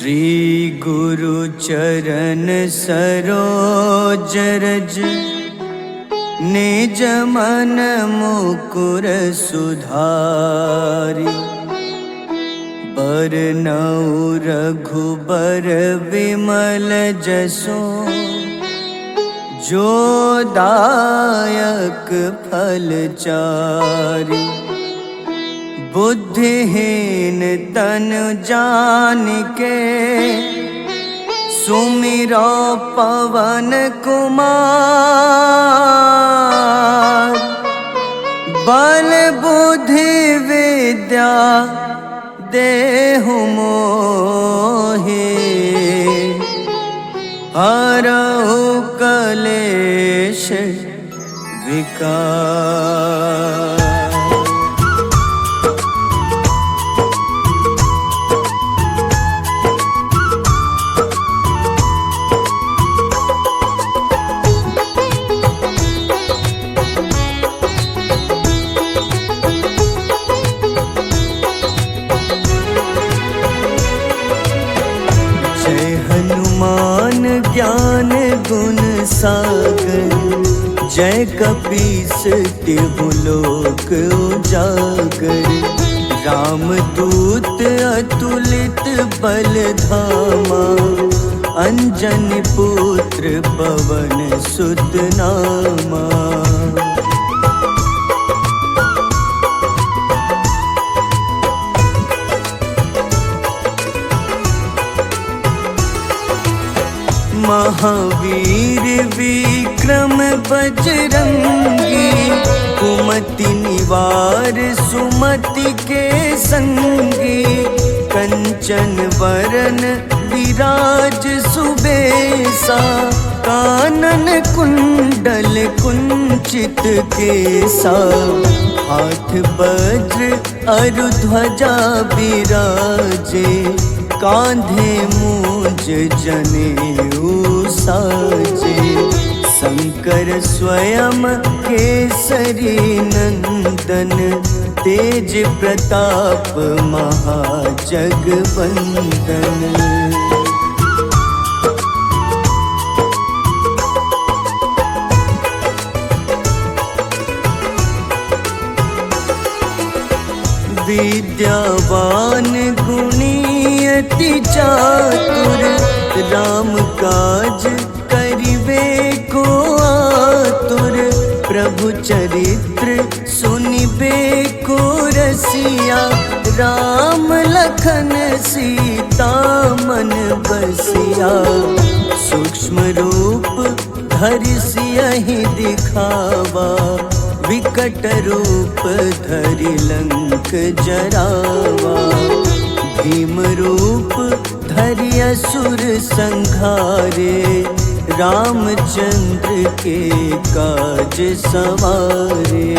श्री गुरु चरण सरोज रज निज मन मुकुर सुधारि। बरनउँ रघुबर विमल जसो जो दायक फल चारि। बुद्धिहीन तन जानिके सुमिरो पवन कुमार। बल बुद्धि विद्या देहु मोहि हरहु कलेश विकार। हनुमान ज्ञान गुण सागर जय कपीस तिहु लोक उजागर। रामदूत अतुलित बल धामा अंजनी पुत्र पवन सुत नामा। महावीर विक्रम बजरंगी कुमति निवार सुमति के संगी। कंचन वरन विराज सुबेसा कानन कुंडल कुंचित केसा। हाथ वज्र अरु ध्वजा बिराजे कांधे मूंज जनेऊ साजे। शंकर स्वयं केसरी नंदन तेज प्रताप महाजगवंदन। विद्यावान गुणी अति चातुर राम काज करिबे को आतुर। प्रभु चरित्र सुनिबे को रसिया राम लखन सीता मन बसिया। सूक्ष्म रूप धरि सियहि दिखावा विकट रूप धरि लंक जरावा। भीम रूप धरि असुर संहारे रामचंद्र के काज सवारे।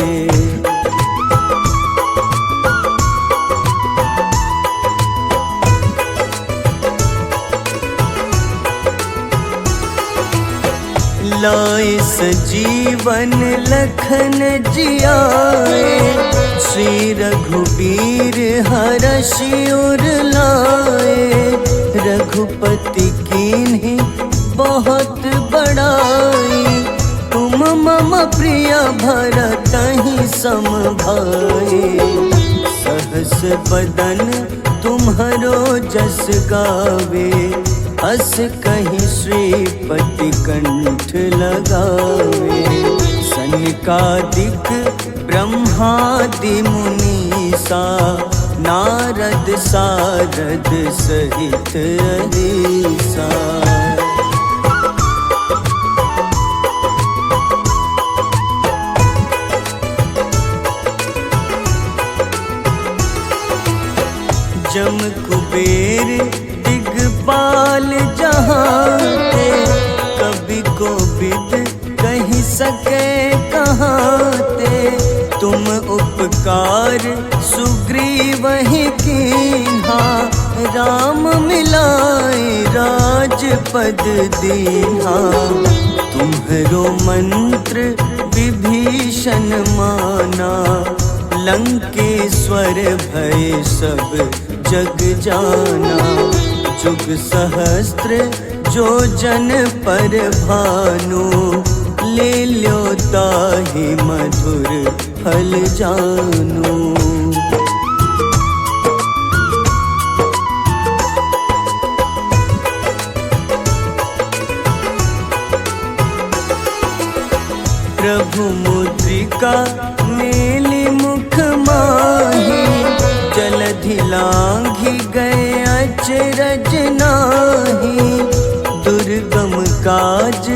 लाए सजीवन लखन जियाए श्री रघुबीर हरषि उर लाए। रघुपति कीन्ही बहुत बड़ाई तुम मम प्रिय भरतहि सम भाई। सहस बदन तुम्हरो जस गावे अस कहीं श्रीपति कंठ लगावे। सनकादिक ब्रह्मादि मुनीसा नारद सारद सहित अहिसा। जम कुबेर दिगपाल जहाते कवि कोविद कहि सके कहाते। तुम उपकार सुग्रीवहि कीन्हा राम मिलाए राजपद दीन्हा। तुम्हरो मंत्र विभीषण माना लंकेश्वर भय सब जग जाना। जुग सहस्त्र जो जन पर भानु, ले ल्यो ताहि मधुर फल जानु। प्रभु मुद्रिका मेली मुख माही, जलधि लांघि गए अचरज नाही। दुर्गम काज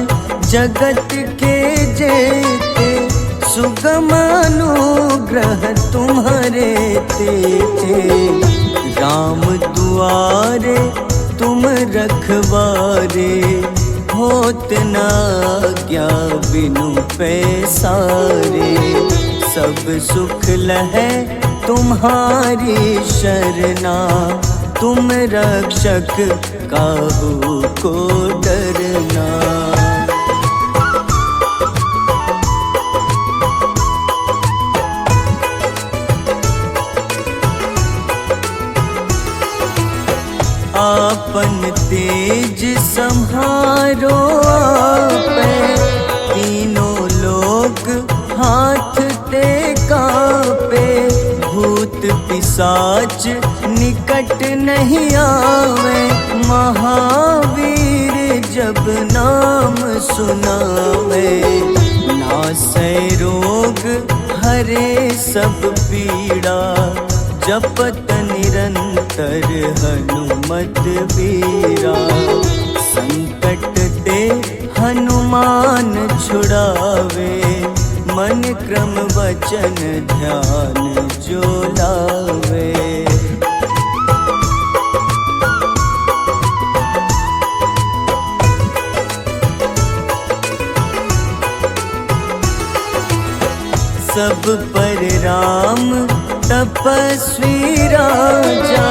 जगत के जेते, सुगम अनुग्रह तुम्हारे तेते। राम दुआरे तुम रखवारे, होत न आज्ञा बिनु पैसारे। सब सुख लहै तुम्हारी शरणा, तुम रक्षक काहू को डरना। आपन तेज सम्हारो आपै, तीनों लोक हाथ ते कापे। भूत पिशाच निकट नहीं आवे, महावीर जब नाम सुनावे। नासै रोग हरे सब पीड़ा, जपत निरंतर हनुमत बीरा। संकट ते हनुमान छुड़ावे, मन क्रम वचन ध्यान जो लावे। सब पर राम तपस्वी राजा,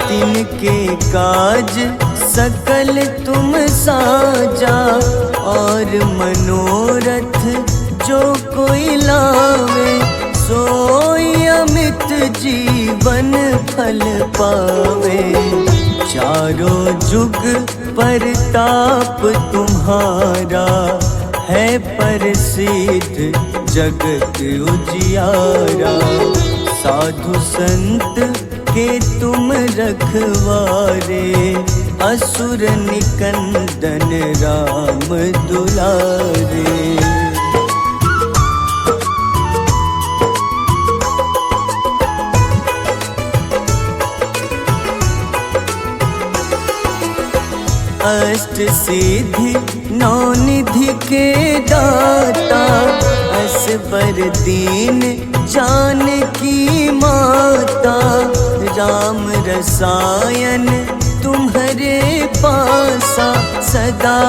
तिनके काज सकल तुम साजा। और मनोरथ जो कोई लावे, सोई अमित जीवन फल पावे। चारों जुग परताप तुम्हारा, है प्रसिद्ध जगत उजियारा। साधु संत के तुम रखवारे, असुर निकंदन राम दुलारे। अष्ट सिद्धि नौ निधि के दाता, असबर दीन जानकी माता। राम रसायन तुम्हारे पासा, सदा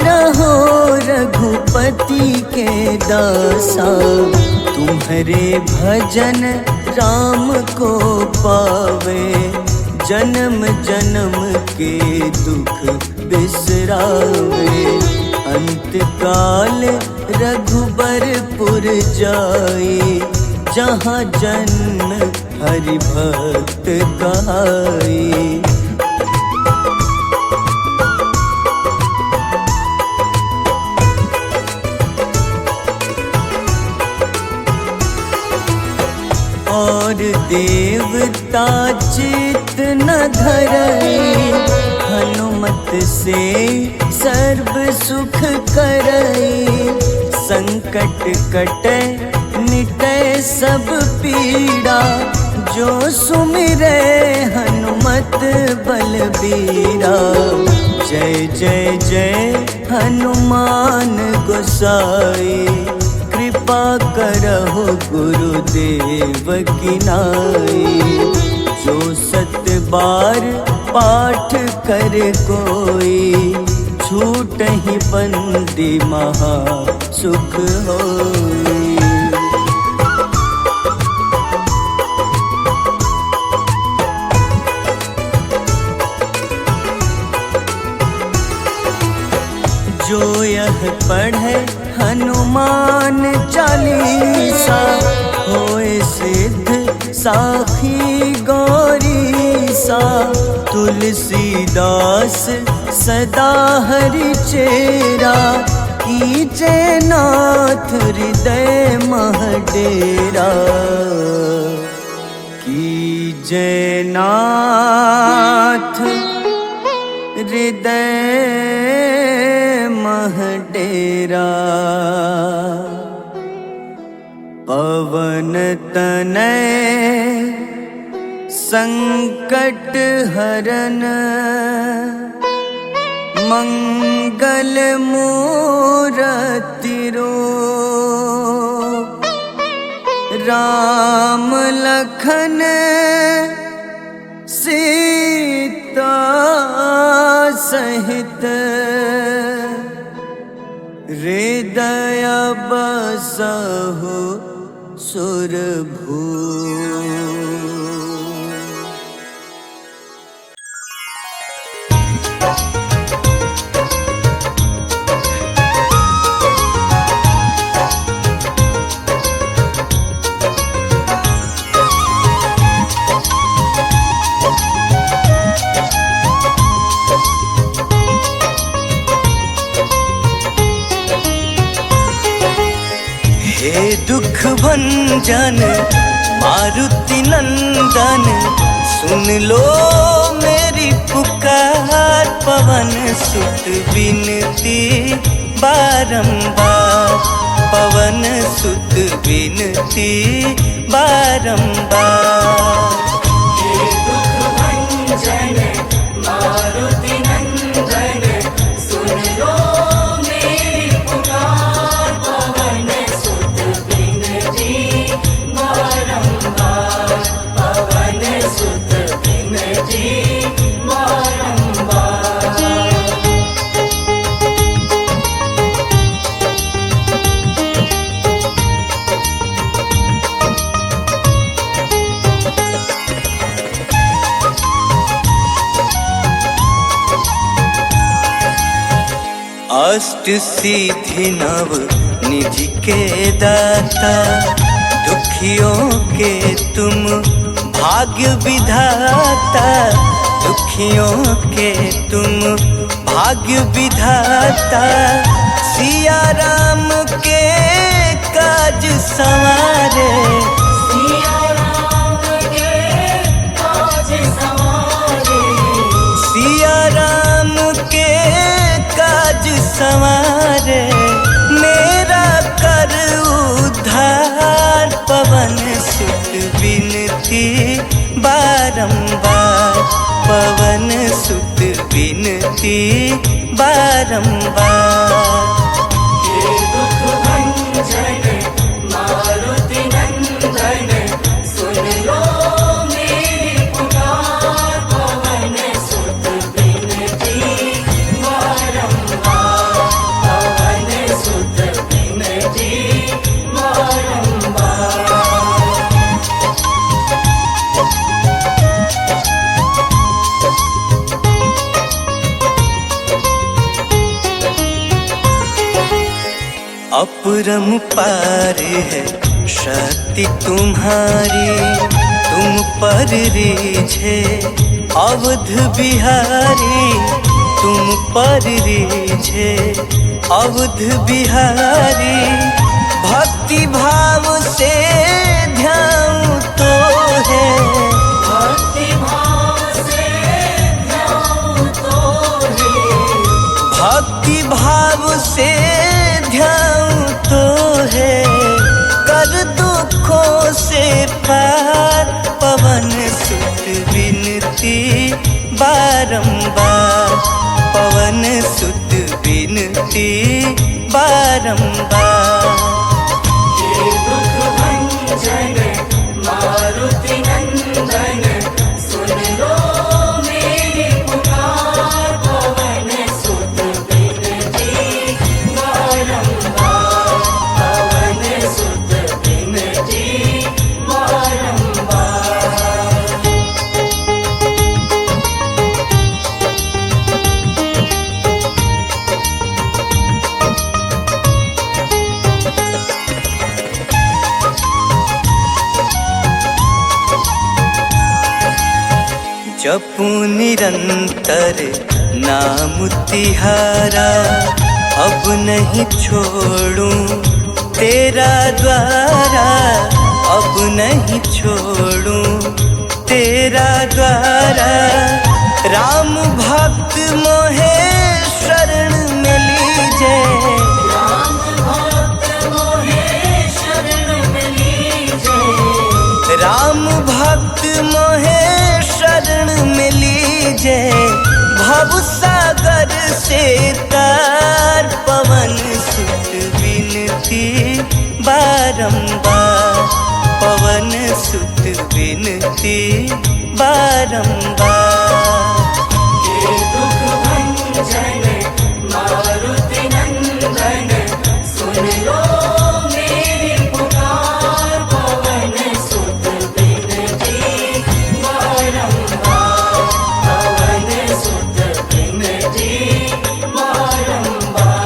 रहो रघुपति के दासा। तुम्हारे भजन राम को पावे, जन्म जन्म के दुख बिसरावे। अंत काल रघुबरपुर जाई, जहाँ जन्म हरि भक्त कहाई। और देवता चित न धरई, हनुमत से सर्व सुख करई। संकट कटे मिटे सब पीड़ा, जो सुमिरे हनुमत बलबीरा। जय जय जय हनुमान गोसाई, कृपा करहु गुरुदेव की नाई। जो सत बार पाठ करे कोई, छूटहि बंदी महा सुख होई। जो यह पढ़े हनुमान चालीसा, होए सिद्ध साखी गौरी सा तुलसीदास सदा हरि चेरा, कीजे नाथ हृदय मह डेरा, कीजे नाथ हृदय मह डेरा। पवन तनय संकट हरन, मंगल मूरति रूप, राम लखन सीता सहित, हृदय बसहु सुरभूप। हे दुख भंजन मारुति नंदन, सुन लो मेरी पुकार। पवन सुत बिनती बारंबार, पवन सुत बिनती बारंबार। हे दुख भंजन मारुति नंदन, सुन लो मेरी पुकार। पवन सुत बिनती बारंबार, पवन सुत बिनती बारंबार। अष्ट सिद्धि नव निधि के दाता, दुखियों के तुम भाग्य विधाता, दुखियों के तुम भाग्य विधाता। सिया राम के काज संवारे, सिया राम के काज संवारे, सिया राम के काज संवारे। मेरा कर उद्धार, पवन सुत बिनती बारंबार, पवन सुत बिनती बारंबार। हे दुख भंजन मारुति नंदन, सुन लो मेरी पुकार। पवन सुत बिनती बारंबार, पवन सुत बिनती बारंबार। अपरंपार है शक्ति तुम्हारी, तुम पर रीझे अवध बिहारी, तुम पर रीझे अवध बिहारी। भक्ति भाव से ध्यान तो है, भक्ति भाव से ध्यान तो है, भक्ति भाव से ध्यान तो है। कर दुखों से पार, पवन सुत बिनती बारंबार, पवन सुत बिनती बारंबार। हे दुख भंजन मारुति नंदन, सुन लो मेरी पुकार। पवन सुत बिनती बारंबार, पवन सुत बिनती बारंबार। जपू निरंतर नाम तिहारा, अब नहीं छोड़ूं तेरा द्वारा, अब नहीं छोड़ूं तेरा द्वारा। राम भक्त मोहे शरण में लीजे, राम भक्त मोहे शरण में लीजे, राम भक्त मोहे शरण में लीजे। भव सागर से तार पवन सुत विनती बारंबार, पवन सुत विनती बारंबार। हे दुख भंजन मारुति नंदन, सुन लो मेरी पुकार, पवन सुत विनती बारंबार, पवन सुत विनती बारंबार।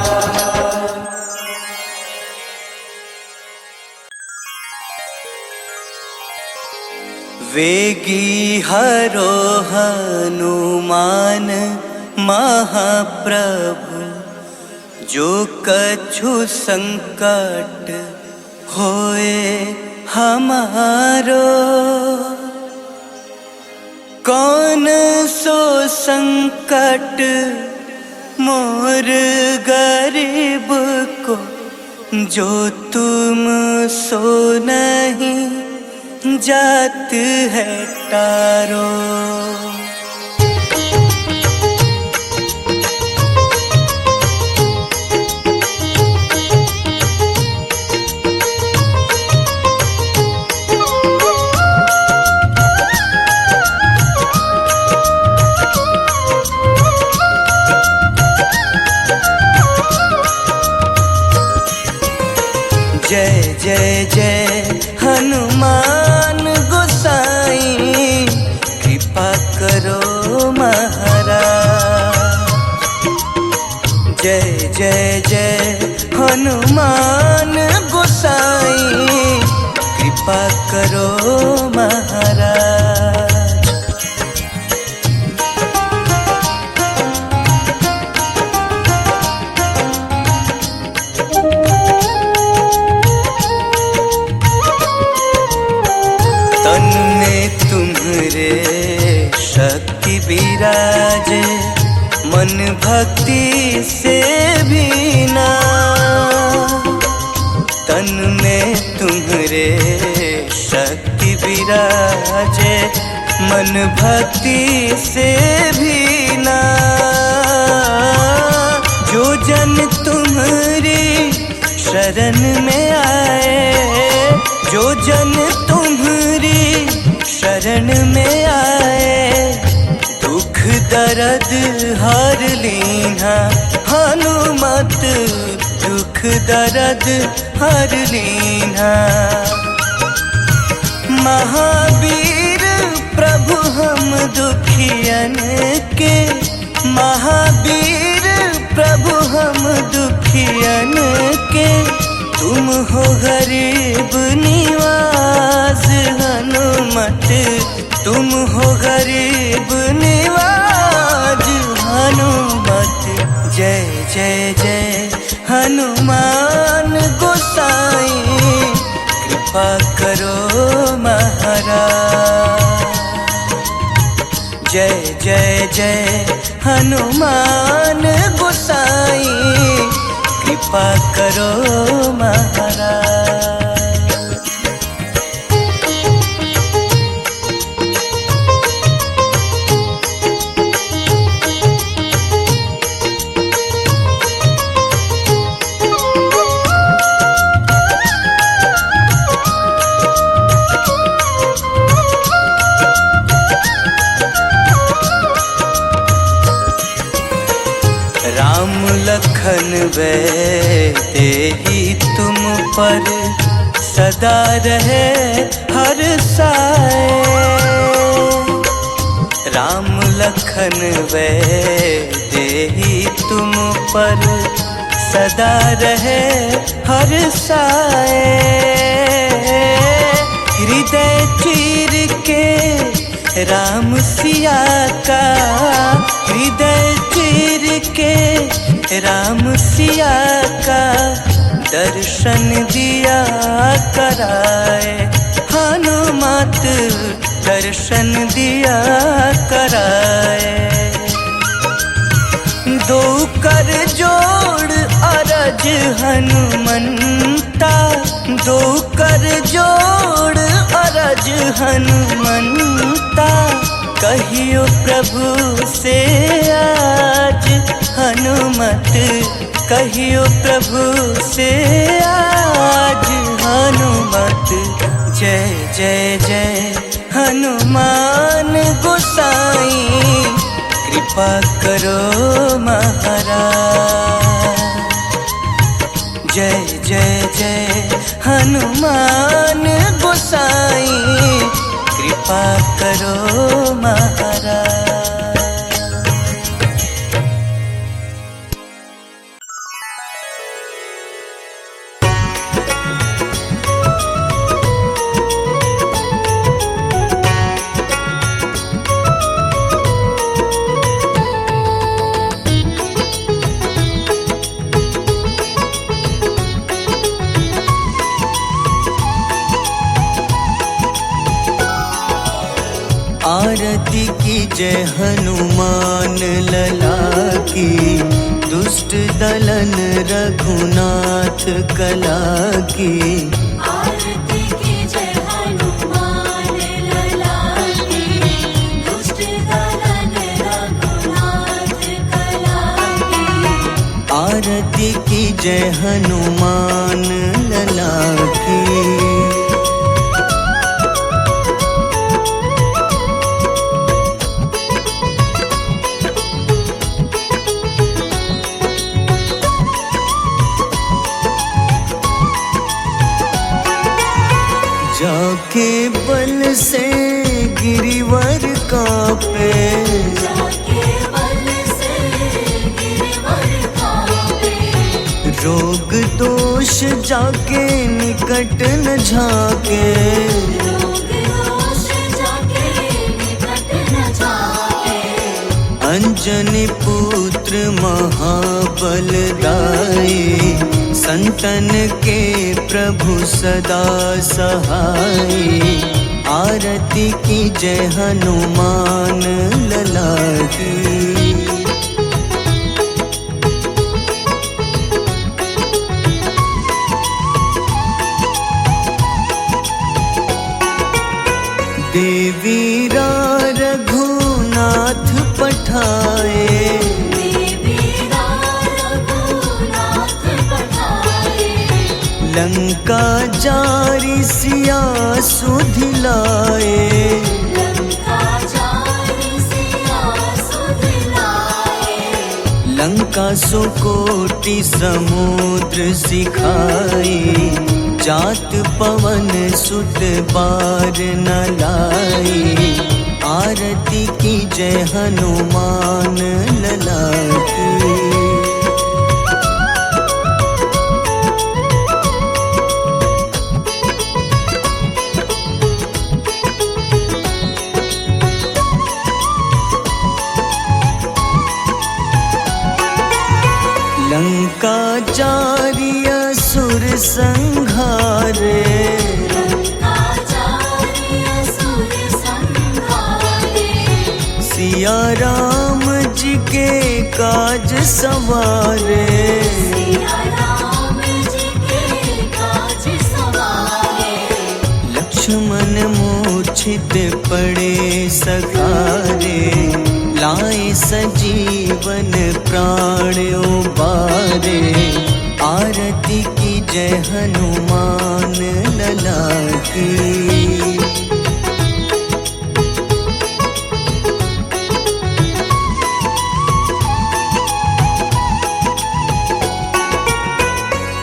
वेगी हरो हनुमान महाप्रभु, जो कछु संकट होए हमारो। कौन सो संकट मोर गरीब को, जो तुम सो नहीं जात है तारो। जय जय जय हनुमान गोसाई, कृपा करो महाराज। जय जय जय हनुमान गोसाई, कृपा करो महाराज। तन में तुम्हारे शक्ति विराजे, मन भक्ति से भीना। तन में तुम्हारे शक्ति विराजे, मन भक्ति से भीना। जो जन तुम्हारी शरण में आए, जो जन तुम्हारी शरण में आए, दुख दर्द हर लीना। हनुमत दुख दर्द हर लीना। महावीर प्रभु हम दुखियन के, महावीर प्रभु हम दुखियन के। तुम हो गरीब निवास हनुमत, तुम हो गरीब निवाज हनुमत। जय जय जय हनुमान गोसाई, कृपा करो महाराज। जय जय जय हनुमान गोसाई, कृपा करो महाराज। राम लखन वैते ही तुम पर सदा रहे हर साए। राम लखन वैते ही तुम पर सदा रहे हर साए। हृदय चीर के राम सिया का हृदय चीर के राम सिया का दर्शन दिया कराए, हनुमत दर्शन दिया कराए। दो कर जोड़ अरज हनुमंता, दो कर जोड़ अरज हनुमंता, कहियो प्रभु से आज हनुमत, कहियो प्रभु से आज हनुमत। जय जय जय हनुमान गोसाई, कृपा करो महाराज। जय जय जय हनुमान गोसाई, कृपा करो महाराज। आरती की जय हनुमान लला की, दुष्ट दलन रघुनाथ कला की। आरती की जय हनुमान लला की, दुष्ट दलन रघुनाथ कला की। आरती की जय हनुमान लला की। जाके बल से गिरिवर कांपे, जाके बल से गिरिवर कांपे। रोग दोष जाके निकट न झाके, रोग दोष जाके निकट न झाके। अंजनी पुत्र महाबल दाई, संतन के प्रभु सदा सहाय। आरती की जय हनुमान लला की। देवीरा रघुनाथ पठाए, देवीरा रघुनाथ पठाए। लंका जारी सिया सुधिलाए, लंका जारी सिया सुधिलाए। लंका सुकोटि समुद्र सिखाई, जात पवन सुत बार न लाई। आरती की जय हनुमान लला की। लंका जारी असुर संहारे, लंका जारी असुर संहारे। सिया राम जी के काज सवारे, सिया राम जी के काज सवारे। लक्ष्मण मूर्छित पड़े सखारे, लाए सजीवन प्राण उबारे। आरती की जय हनुमान लला की।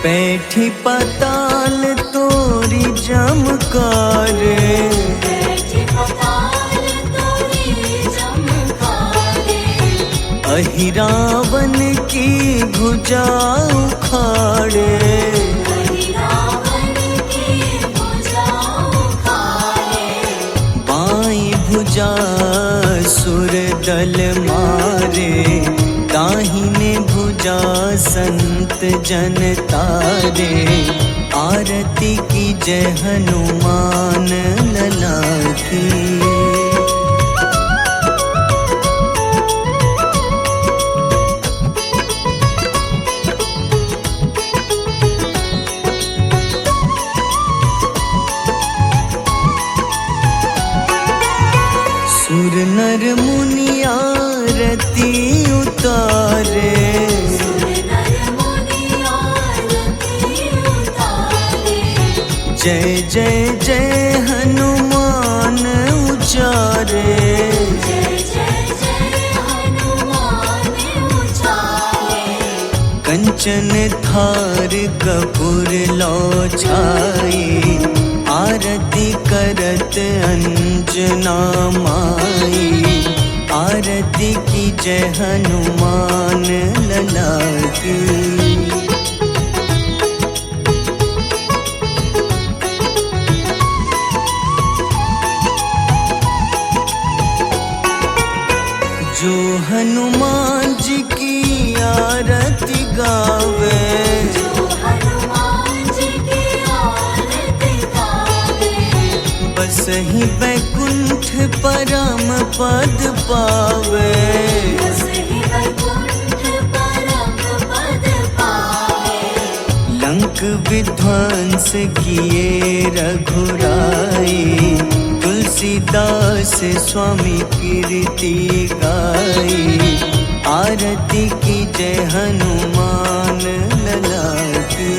बैठी पाताल तोरी जमकारे, बैठी पाताल तोरी जमकारे। अहिरावन की भुजा उखाड़े, अहिरावन की भुजा उखाड़े। बाईं भुजा भुजा सुर दल मारे, दाहिने भुजा संत जन तारे। आरती की जय हनुमान लला की। सुर नर मुनि आरती उतारे, सुर नर मुनि आरती उतारे। जय जय जय हनुमान उचारे। जय जय जय हनुमान उचारे। कंचन थार कपूर लो छाई, आरती करत अंजना माई। आरती की जय हनुमान लला की। जो हनुमान जी की आरती गावे, जो हनुमान जी की आरती गावे। बस ही बैकुंठ परम पद पावे। बस ही वैकुंठ परम पद पावे। लंक विध्वंस किए रघुराई, तुलसीदास स्वामी कीर्ति गाई। आरती की जय हनुमान लला की।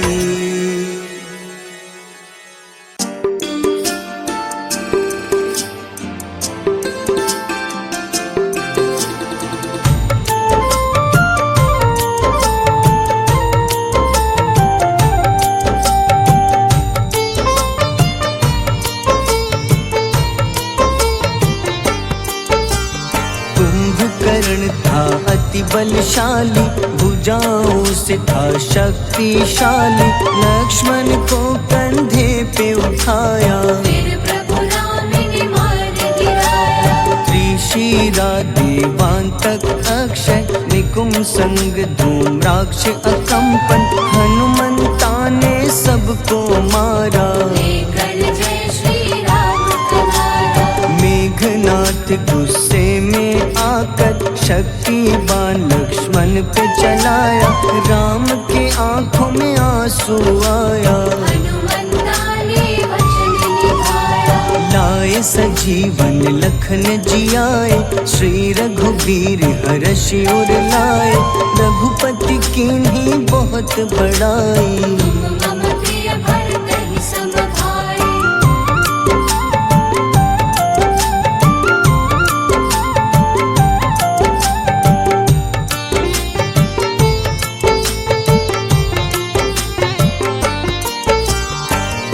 कुंभकर्ण था अति बलशाली, भुजाओं से था शक्तिशाली। लक्ष्मण को कंधे पे उठाया, फिर प्रभु राम ने मार गिराया। त्रिशिरा देवांतक अक्षय, निकुंभ संग धूम्राक्ष अकंपन। हनुमंता ने सबको मारा, लेकर जय श्री राम कनारा। मेघनाथ गुस्से में आकर शक्तिवान लक्ष्मण पे चलाया। राम के आंखों में आंसू आया, हनुमंता ने वचन निभाया। लाए सजीवन लखन जियाए, श्री रघुवीर हर्षि उर लाए। रघुपति कीन्ही बहुत बड़ाई, मम प्रिय भरत ही सम भाई।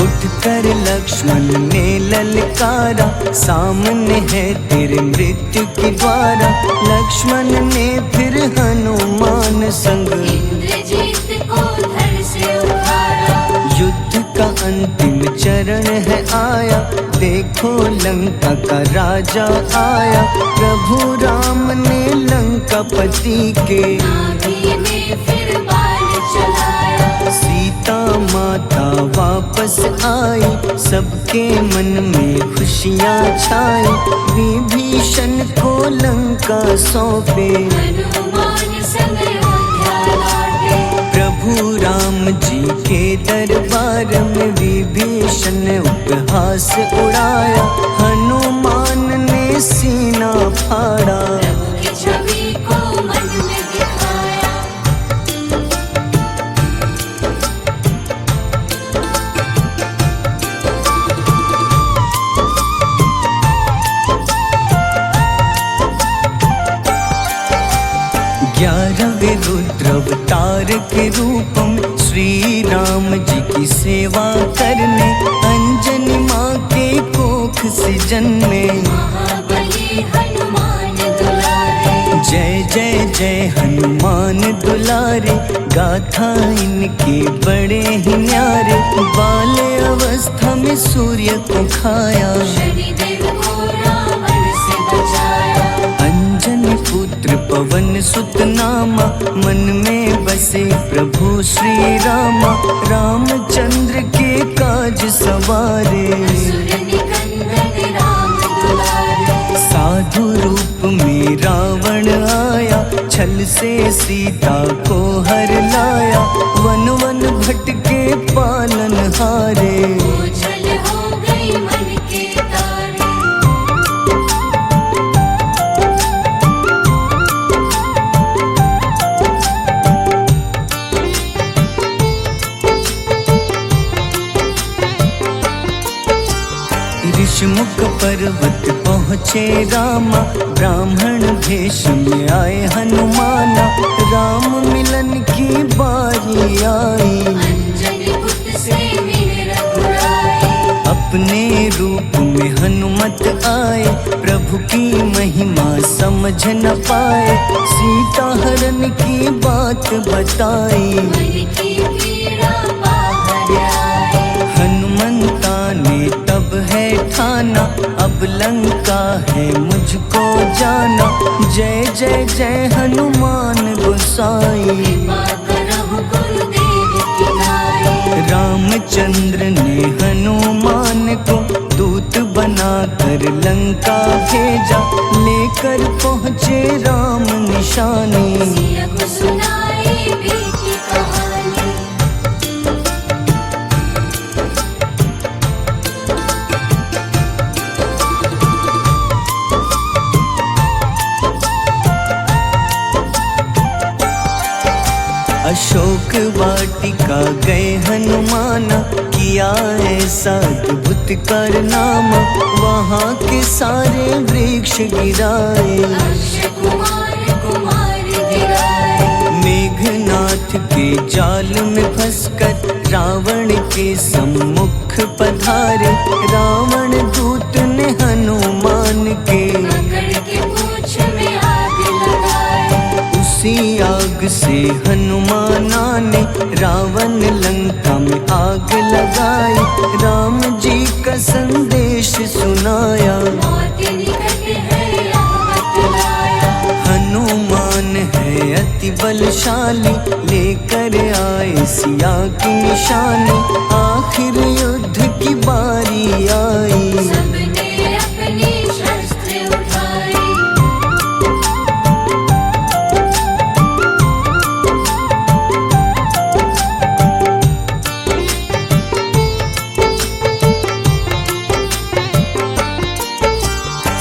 उठकर लक्ष्मण ने ललकारा, सामने है तेरे मृत्यु की द्वारा। लक्ष्मण ने फिर हनुमान संग, इंद्रजीत को धड़ से उतारा। युद्ध का अंतिम चरण है आया, देखो लंका का राजा आया। प्रभु राम ने लंकापति के, नाभि में फिर बाण चलाया। सीता माता वापस आई, सबके मन में खुशियाँ छाई। विभीषण को लंका सौंपे, हनुमान संग अयोध्या लौटे। प्रभु राम जी के दरबार में विभीषण उपहास उड़ाया। हनुमान ने सीना फाड़ा, प्रभु की छवि को मन में दिखाया। ग्यारहवें रुद्र अवतार के रूपम, श्री राम जी की सेवा करने। अंजनी माँ के कोख से जन्मे, महाबली हनुमान दुलारे। जय जय जय हनुमान दुलारे। गाथा इनके बड़े ही न्यारे, बाल्य अवस्था में सूर्य को खाया। शनिदेव को रावण से पवन सुत नामा, मन में बसे प्रभु श्री रामा। रामचंद्र के काज सवारे, असुर निकंदन राम दुलारे। साधु रूप में रावण आया, छल से सीता को हर लाया। वन वन भटके पालन हारे, ओझल हो गई मन के तारे। ऋषिमुख पर्वत पहुँचे रामा, ब्राह्मण भेष में आए हनुमाना। राम मिलन की बारी आई, अंजनी पुत्र से मिले रघुराई। अपने रूप में हनुमत आए, प्रभु की महिमा समझ न पाए। सीता हरण की बात बताई, मन की पीड़ा बाहर आए। हनुमंता ने तब है ठाना, अब लंका है मुझको जाना। जय जय जय हनुमान गोसाई, कृपा करहु गुरुदेव की नाई। रामचंद्र ने हनुमान को दूत बनाकर लंका भेजा। लेकर पहुँचे राम निशानी, सिया को सुनाई बीती कहानी। अशोक वाटिका गए हनुमाना, किया ऐसा अद्भुत कारनामा। वहाँ के सारे वृक्ष गिराए, अक्षय कुमार कुमार गिराए। मेघनाथ के जाल में फंसकर रावण के सम्मुख पधारे। रावण दूत ने हनुमान के पकड़ के पूंछ में आग लगाए। उसी आग से हनुमाना ने रावण लंका में आग लगाई। राम जी का संदेश सुनाया, मौत निकट है यह बतलाया। हनुमान है अति बलशाली, लेकर आए सिया की निशानी। आखिर युद्ध की बारी आई, सबने अपनी शस्त्र उठाई।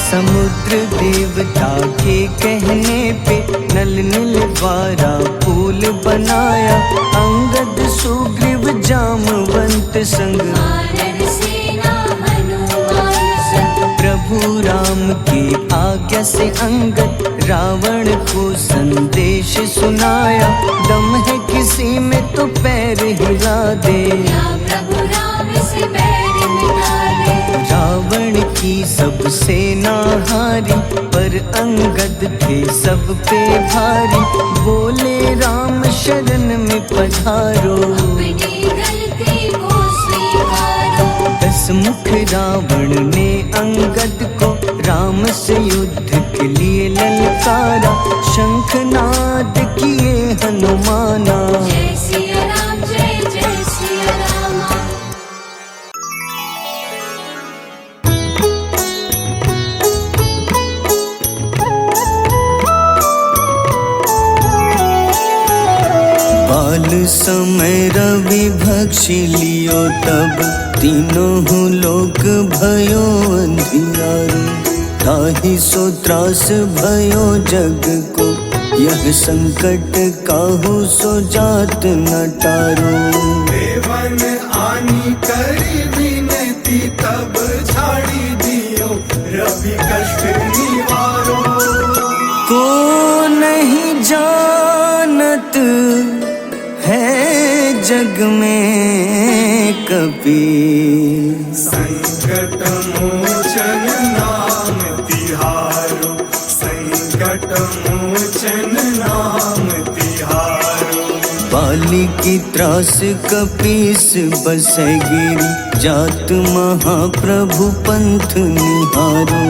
समुद्र देवता के कहने पे नल नील द्वारा पुल बनाया। अंगद सुग्रीव जामवंत संग, वानर सेना हनुमान संग। प्रभु राम की आज्ञा से अंगद रावण को संदेश सुनाया। दम है किसी में तो पैर हिला दे, या प्रभु राम से बैर मिटा दे। रावण की सब सेना हारी, पर अंगद थे सब पे भारी। बोले राम शरण में पधारो, अपनी गलती को स्वीकारो। 10 मुख रावण ने अंगद को राम से युद्ध के लिए ललकारा। शंखनाद किए हनुमाना, जय सिया राम जय जय सिया रामा। बाल समय रवि भक्षी लियो, तब तीनों लोक भयो अंधियारो। ताहि सो त्रास भयो जग को, यह संकट काहू सो जात न टारो। देवन आनी करी विनती, तब झाड़ी दियो रवि कष्ट निवारो। को नहीं जानत है जग में कपी, संकट मोचन नाम तिहारो। संकट मोचन नाम तिहारो। बाली की त्रास कपीस बसै गिरी, जात महाप्रभु पंथ निहारो।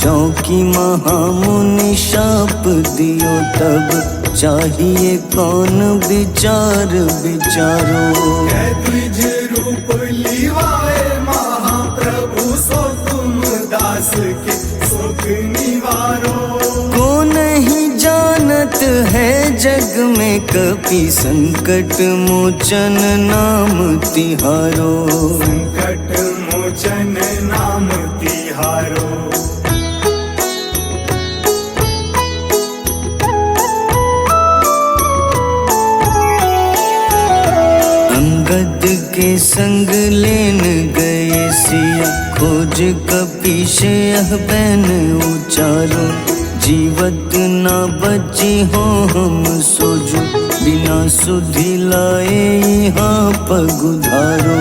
क्योंकि महामुनि शाप दियो तब चाहिए कौन विचार विचारो। द्विज रूप लिवाए महाप्रभु सो तुम दास के सुख निवारो। को नहीं जानत है जग में कपि संकट मोचन नाम तिहारो। संकट मोचन नाम तिहारो। अंगद के संग लेन गए सिया खोज कपीश यह बैन उचारो। जीवत ना बची हो हम सोजो बिना सुधि लाए यहाँ पगुधारो।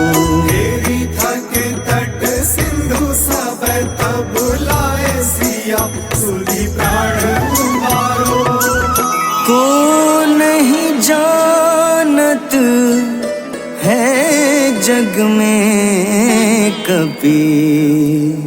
तेरी थक तट सिंधु सब तब लाए सिया सुधि प्राण उबारो। को नहीं जानत है जग में कपि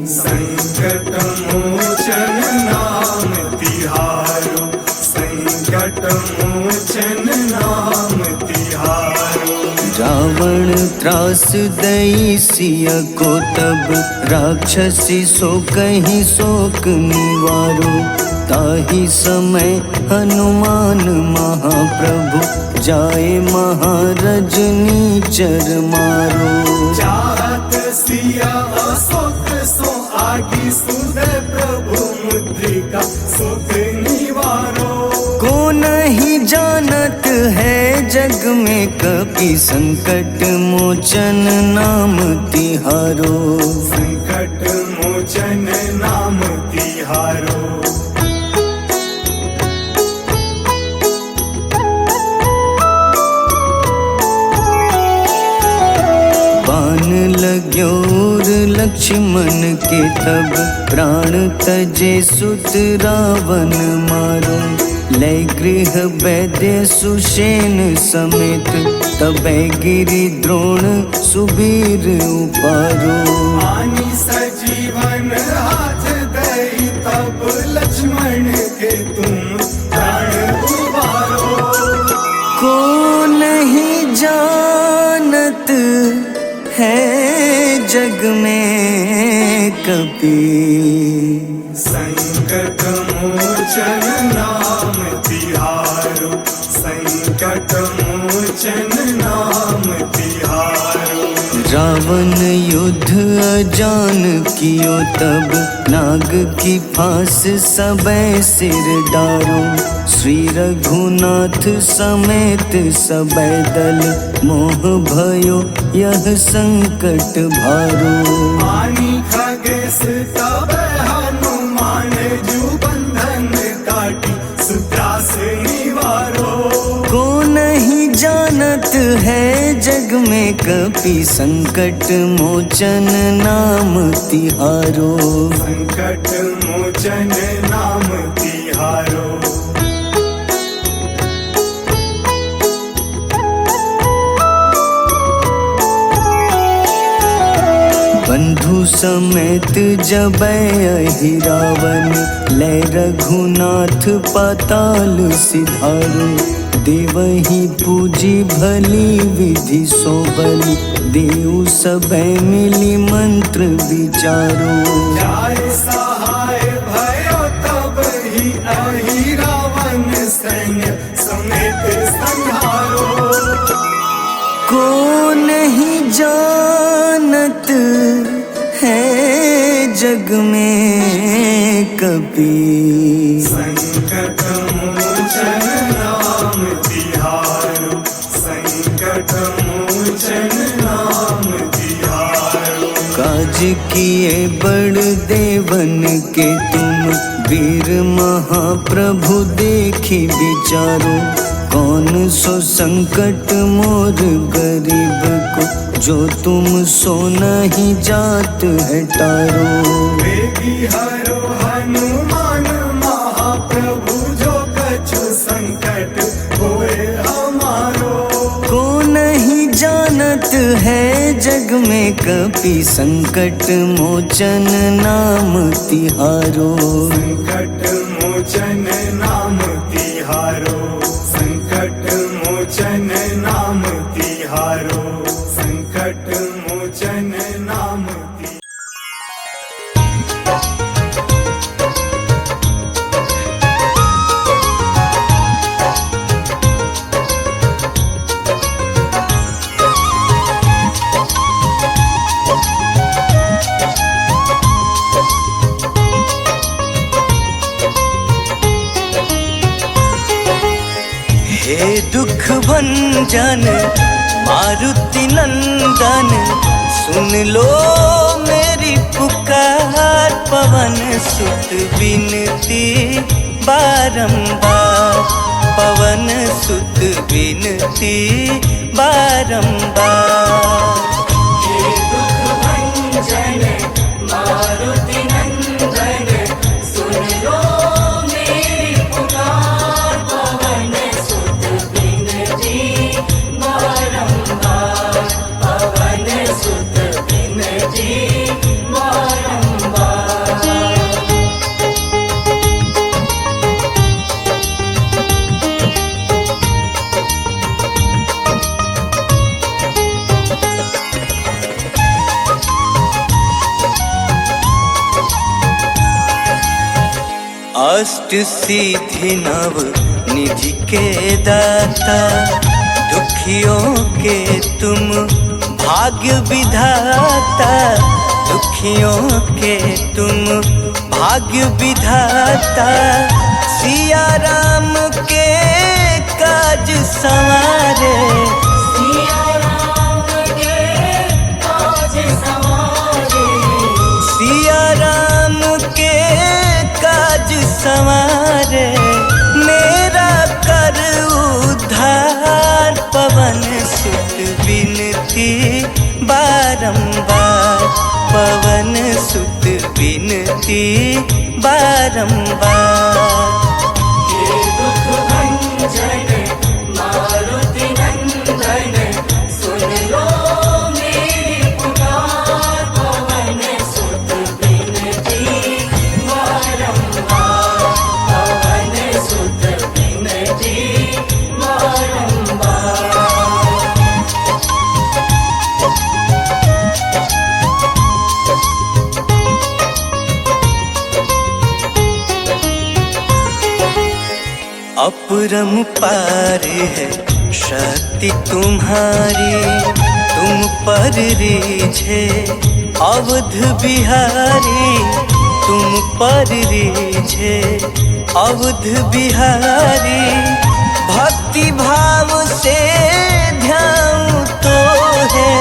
संकट मोचन नाम तिहारो। संकट मोचन नाम तिहारो। रावण त्रास दई सिया को तब राक्षसी सो कहीं शोक निवारो। ताही समय हनुमान महाप्रभु जाए महारजनी चर मारो। चाहत सिया अशोक सो आगी सुदय प्रभु मुद्रिका सुख निवारो। को नहीं जानत है जग में कपि संकट मोचन नाम तिहारो। संकट मोचन नाम तिहारो। बाण लग्योर लक्ष्मण के तब प्राण तजे सुत रावण मारो। लय गृह वैद्य सुषेण समेत तबै गिरि द्रोण सुबीर उपारो। आनी सजीवन हाथ दई तब लक्ष्मण के तुम प्राण उबारो। को नहीं जानत है जग में कपि संकट मोचन नाम तिहारो। संकट मोचन नाम तिहारो। रावण युद्ध अजान कियो तब नाग की फांस सबै सिर डारो। श्री रघुनाथ समेत सबै दल मोह भयो यह संकट भारो। आनी खगेश तब हनुमान जू बंधन काटी सुत्रास निवारो। को नहीं जानत है जग में कपि संकट मोचन नाम तिहारो। संकट मोचन नाम तिहारो। बंधु समेत जबै अहि रावण लय रघुनाथ पाताल सिधारो। देवही पूजी भली विधि सो बलि देव सबै मिली मंत्र विचारो। जाय सहाय भयो तब ही अहि रावण सैन्य समेत संहारो। को नहीं जानत है जग में कपि संकट मोचन नाम तिहारो। संकट मोचन नाम तिहारो। काज किए बड़ देवन के तुम वीर महाप्रभु देखी विचारो। कौन सो संकट मोर गरीब को जो तुम सो नहीं जात है टारो। वेगी हरो हनुमान महाप्रभु जो कछु संकट होए हमारो। को नहीं जानत है जग में कपि संकट मोचन नाम तिहारो। संकट मोचन नाम तिहारो, संकट मोचन नाम तिहारो, संकट मोचन नाम तिहारो। हे दुख भंजन मारुति नंदन, सुन लो मेरी पुकार। पवन सुत बिनती बारंबार, पवन सुत बिनती बारंबार। हे दुख भंजन मारुति नंदन, सुन लो मेरी पुकार। पवन सुत बिनती बारंबार, पवन सुत बिनती बारंबार। अष्ट सिद्धि नव निधि के दाता, दुखियों के तुम भाग्य विधाता। दुखियों के तुम भाग्य विधाता, सिया राम के काज संवारे। सिया राम के काज संवारे, सिया राम के काज संवारे, मेरा कर उद्धार। पवन सुत बिनती बारंबार, पवन सुत बिनती बारंबार। हे दुख भंजन मारुति नंदन, सुन लो मेरी पुकार। पवन सुत बिनती बारंबार, पवन सुत बिनती बारंबार। अपरंपार है शक्ति तुम्हारी, तुम पर रीझे अवध बिहारी। तुम पर रीझे अवध बिहारी, भक्ति भाव से ध्यान तो है।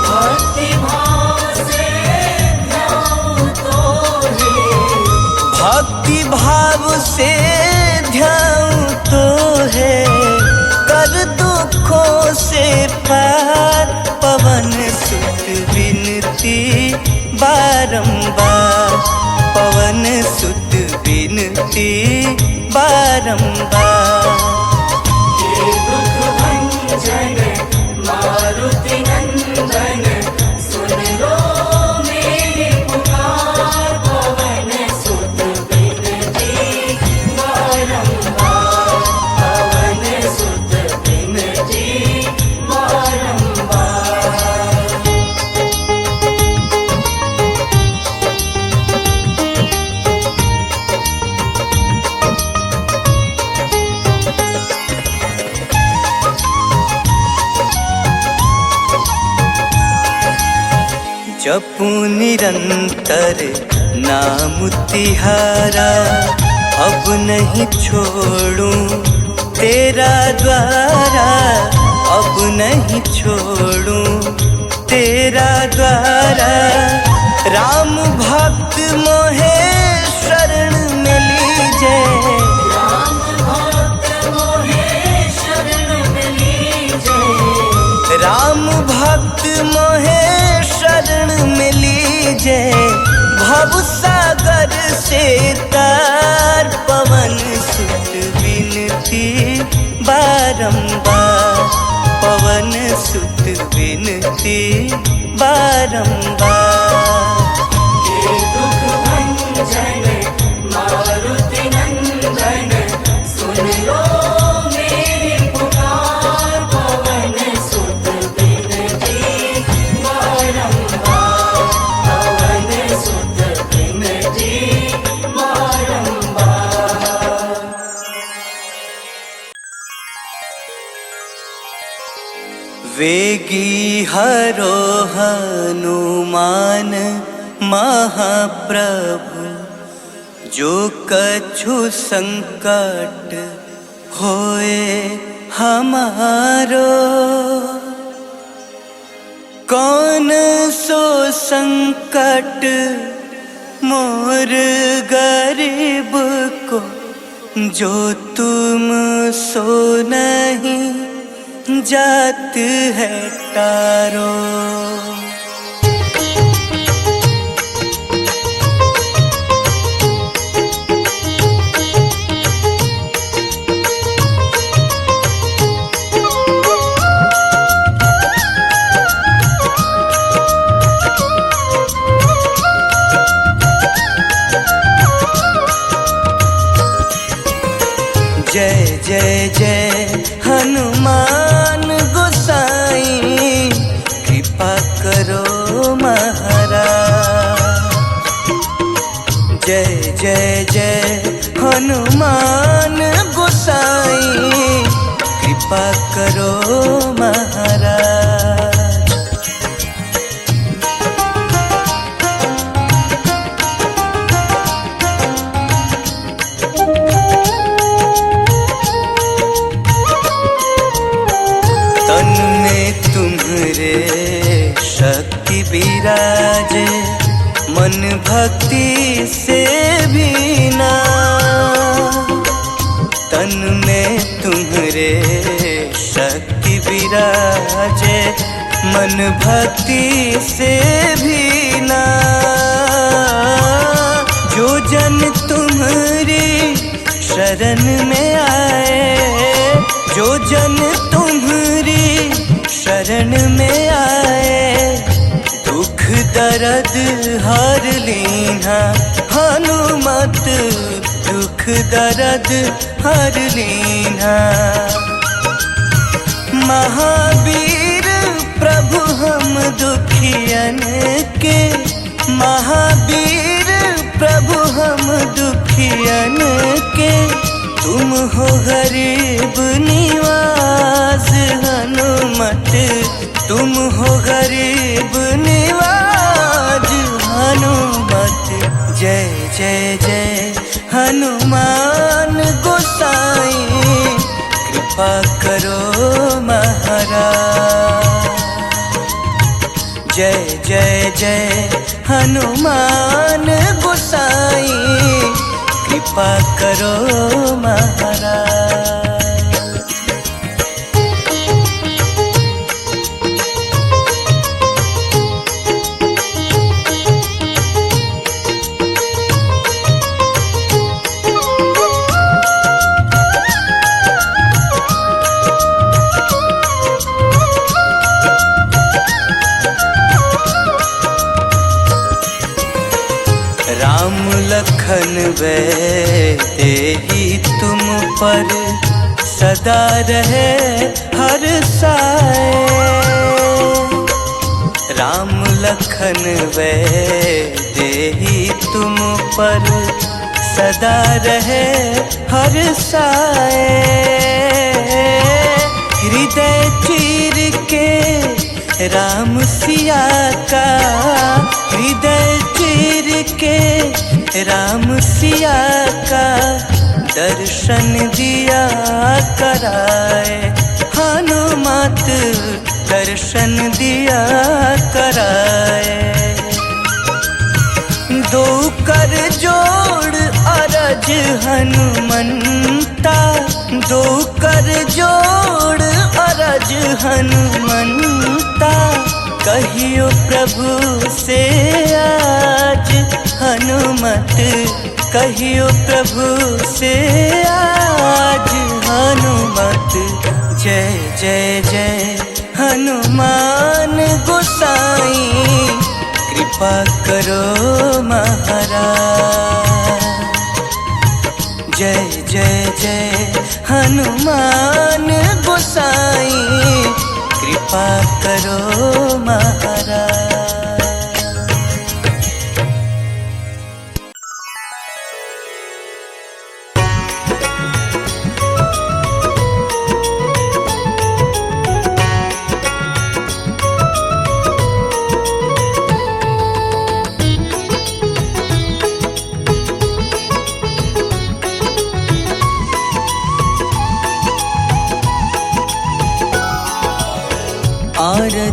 भक्ति भाव से ध्यान तो है, भक्ति भाव से ध्यान तो है, कर दुखों से पार। पवन सुत बिनती बारंबार, पवन सुत बिनती बारंबार। हे दुख भंजन मारुति नंदन, सुन लो मेरी पुकार। पवन सुत बिनती बारंबार, पवन सुत बिनती बारंबार। जपू निरंतर नाम तिहारा, अब नहीं छोड़ूं तेरा द्वारा। अब नहीं छोड़ूं तेरा द्वारा, राम भक्त मोहे शरण में लीजे। राम भक्त मोहे शरण में लीजे, राम भक्त मोहे शरण में लीजे। भव सागर से तार, पवन सुत बिनती बारंबार, पवन सुत बिनती वेगी हरो हनुमान महाप्रभु, जो कछु संकट होए हमारो। कौन सो संकट मोर गरीब को, जो तुम सो नहीं जात है तारो। जय जय जय हनुमान गोसाई, कृपा करो महाराज। जय जय जय हनुमान गोसाई, कृपा करो महाराज। तन में तुम्हारे शक्ति विराजे, मन भक्ति से भी ना। तन में तुम्हारे शक्ति विराजे, मन भक्ति से भी ना। जो जन तुम्हारी शरण में आए, जो जन तुम्हारी शरण में आए, दुख दर्द हर लीना हनुमत, दुख दर्द हर लीना। महावीर प्रभु हम दुखियन के, महावीर प्रभु हम दुखियन के, तुम हो गरीब निवास हनुमत, तुम हो गरीब निवास हनुमत। जय जय जय हनुमान गोसाई, कृपा करो महाराज। जय जय जय हनुमान गोसाई, कृपा करो महाराज। राम लखन वे तेहि तुम पर, सदा रहे हर साए। राम लखन वे तेहि तुम पर, सदा रहे हर साए। हृदय चीर के राम सिया का, हृदय चीर के राम सिया का, दर्शन दिया कराए हनुमत, दर्शन दिया कराए। दो कर जोड़ अरज हनुमंता, दो कर जोड़ अरज हनुमंता। कहियो प्रभु से आज हनुमत, कहियो प्रभु से आज हनुमत। जय जय जय हनुमान गोसाई, कृपा करो महाराज। जय जय जय हनुमान गोसाई, कृपा करो महाराज।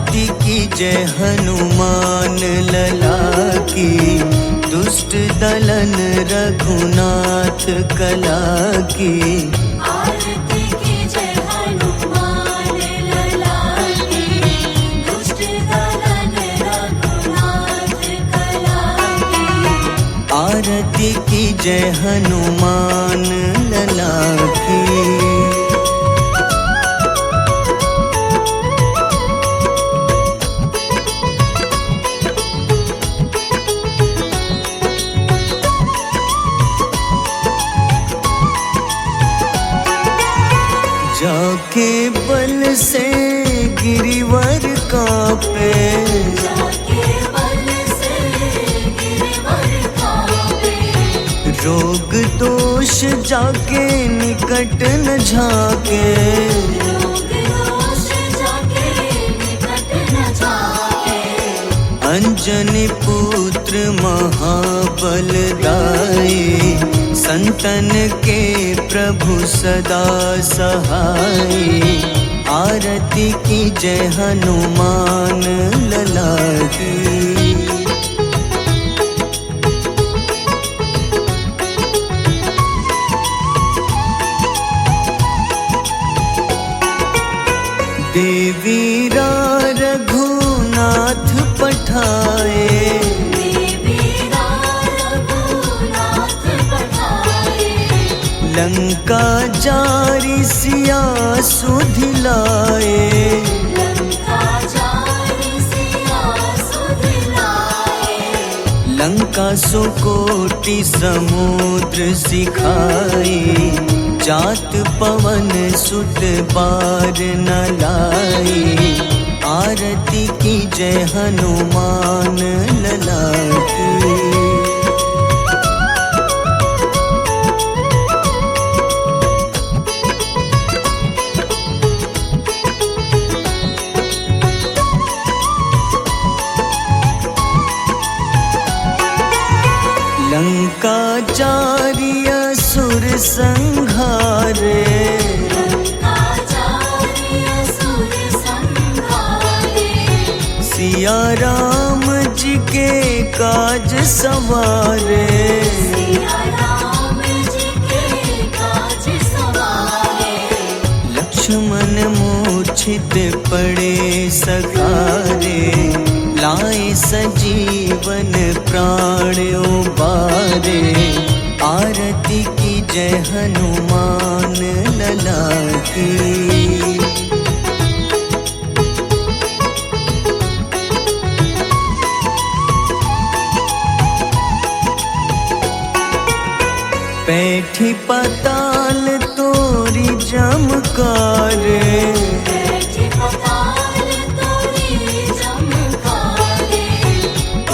आरती की जय हनुमान लला की, दुष्ट दलन रघुनाथ कला की। आरती की जय हनुमान लला की, दुष्ट दलन रघुनाथ कला की। आरती की जय हनुमान लला की। जाके बल से गिरिवर कांपे, जाके बल से गिरवर कांपे। रोग दोष जाके निकट न झाके। रोग दोष जाके निकट न जाके। अंजनी पुत्र महाबलदाई, संतन के प्रभु सदा सहाय। आरती की जय हनुमान लला की। देवीरा रघुनाथ पठाए, देवीरा रघुनाथ पठाए। लंका जारी सिया सुधिलाए। लंका जारी सिया सुधिलाए। लंका सुकोटि समुद्र सिखाए, जात पवन सुत बार न लाए। आरती की जय हनुमान लला की। लंका जारी असुर संहारे, लंका जारी असुर संहारे। सिया राम जी के काज सवारे। सिया राम जी के काज सवारे। लक्ष्मण मूर्छित पड़े सखारे, लाए सजीवन प्राण उबारे। आरती की जय हनुमान लला की। बैठी पताल तोरी जमकारे, बैठी पताल तोरी जमकारे।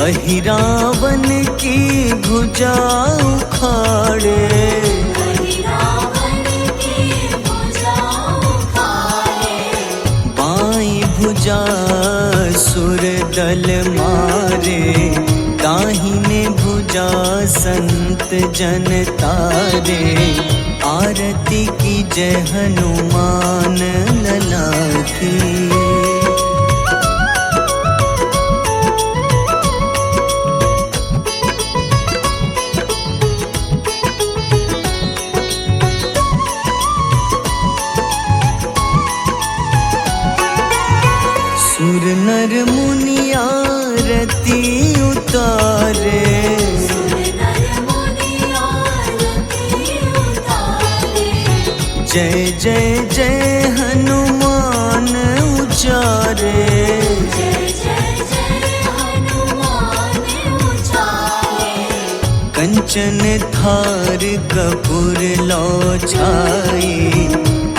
अहिरावन की भुजा उखाड़े। रावण की भुजा उखाड़े। बाईं भुजा सुर दल मारे, दाहिने भुजा संत जन तारे। आरती की जय हनुमान लला की। सुर नर मुनि आरती उतारे, सुर नर मुनि आरती उतारे। जय जय जय हनुमान उचारे। जय जय जय हनुमान उचारे। कंचन थार कपूर लो छाई,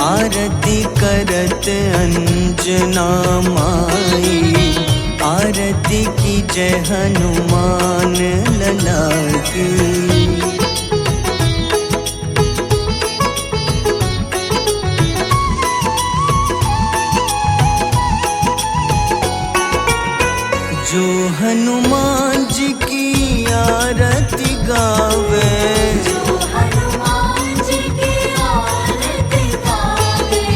आरती करत अंजना माई। आरती की जय हनुमान लला की। जो हनुमान जी की आरती गावे, जो हनुमान जी की आरती गावे।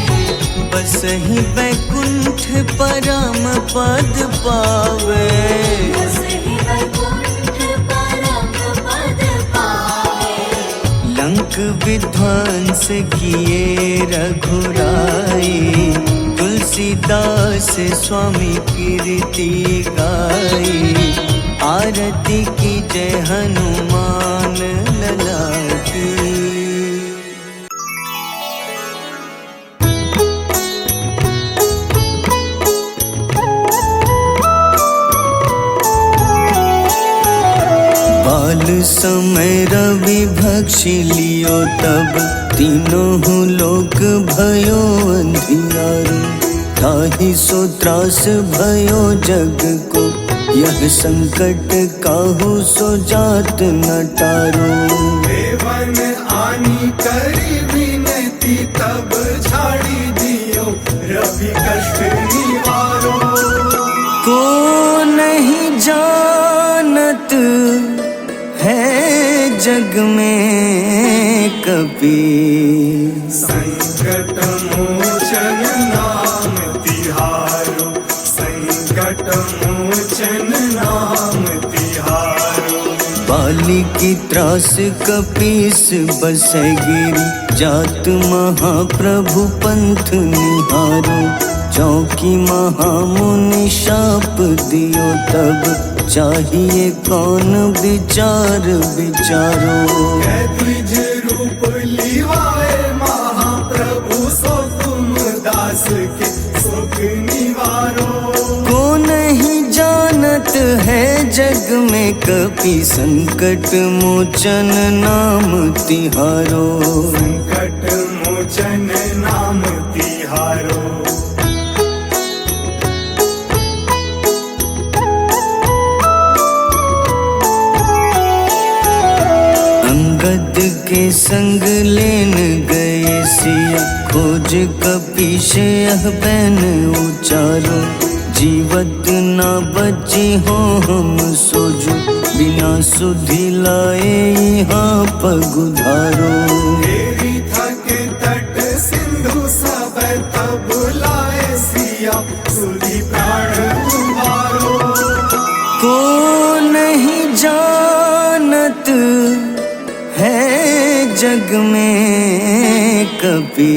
बस ही बैकुंठ परम पद पावे। बसहि वैकुंठ परम पद पावे। लंक विध्वंस किए रघुराई, तुलसीदास स्वामी कीर्ति गाई। आरती की जय हनुमान लला की। बाल समय रवि भक्षी लियो तब, तीनों लोक भयो अंधियारो। ताहि सो त्रास भयो जग को, यह संकट काहू सो जात न टारो। देवन आनी करी विनती, तब छाड़ी दियो रवि कष्ट निवारो। को नहीं जानत है जग में कपि, संकट मोचन नाम तिहारो। संकट मोचन नाम तिहारो। बाली की त्रास कपीस बसै गिरी, जात महाप्रभु पंथ निहारो। चौकी महामुनि शाप दियो तब, चाहिए कौन विचार विचारो। द्विज रूप लिवाए महाप्रभु, सो तुम दास के सुख निवारो। को नहीं जानत है जग में कपि, संकट मोचन नाम तिहारो। संकट मोचन नाम तिहारो। अंगद के संग लेन गए सिया, खोज कपीश यह बैन उचारो। जीवत ना बची हो हम सोजो, बिना सुधि लाए यहाँ पगुधारो। तेरी थके तट सिंधु सब, तब लाए सिया सुधि प्राण उबारो। को नहीं जानत है जग में कपि,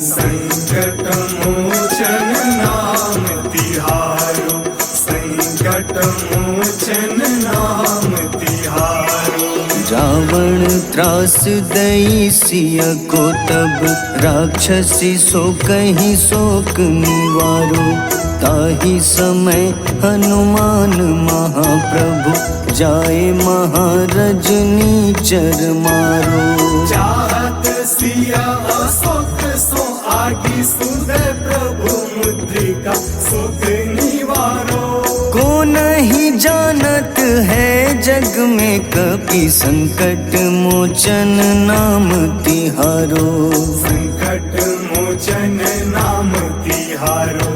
संकट मोचन नाम तिहारो। संकट मोचन नाम तिहारो। रावण त्रास दई सिया को तब, राक्षसी सो कहीं शोक निवारो। ताहि समय हनुमान महाप्रभु, जाए महारजनी चर मारो। चाहत सिया अशोक सो आगी, सुदय प्रभु मुद्रिका सुख निवारो। को नहीं जानत है जग में कपि, संकट मोचन नाम तिहारो। संकट मोचन नाम तिहारो।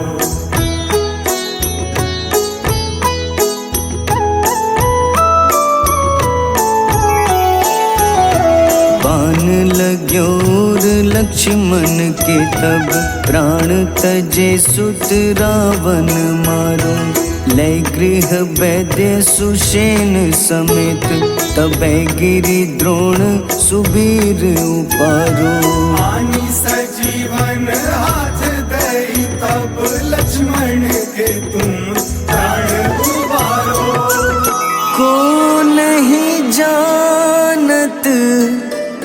बाण लग्योर लक्ष्मण के तब, प्राण तजे सुत रावण मारो। लय गृह वैद्य सुषेण समेत, तबै गिरि द्रोण सुबीर उपारो। आनी सजीवन हाथ दई, तब लक्ष्मण के तुम प्राण उबारो। को नहीं जानत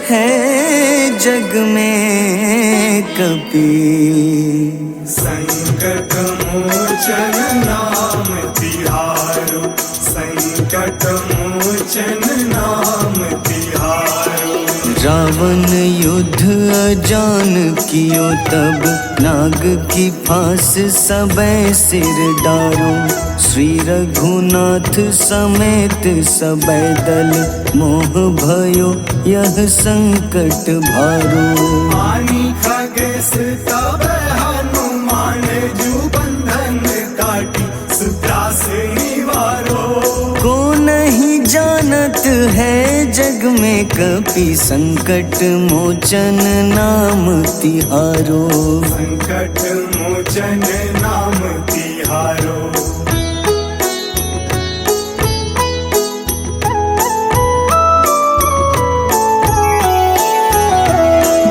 है जग में कपि, संकट मोचन नाम तिहारो। संकट मोचन नाम तिहारो। रावण युद्ध अजान कियो तब, नाग की फांस सबै सिर डारो। श्री रघुनाथ समेत सबै दल, मोह भयो यह संकट भारो। आनी खगेश तब हनुमान, जू बंधन काटी सुत्रास निवारो। को नहीं जानत है जग में कपि संकट मोचन नाम तिहारो। संकट मोचन नाम तिहारो।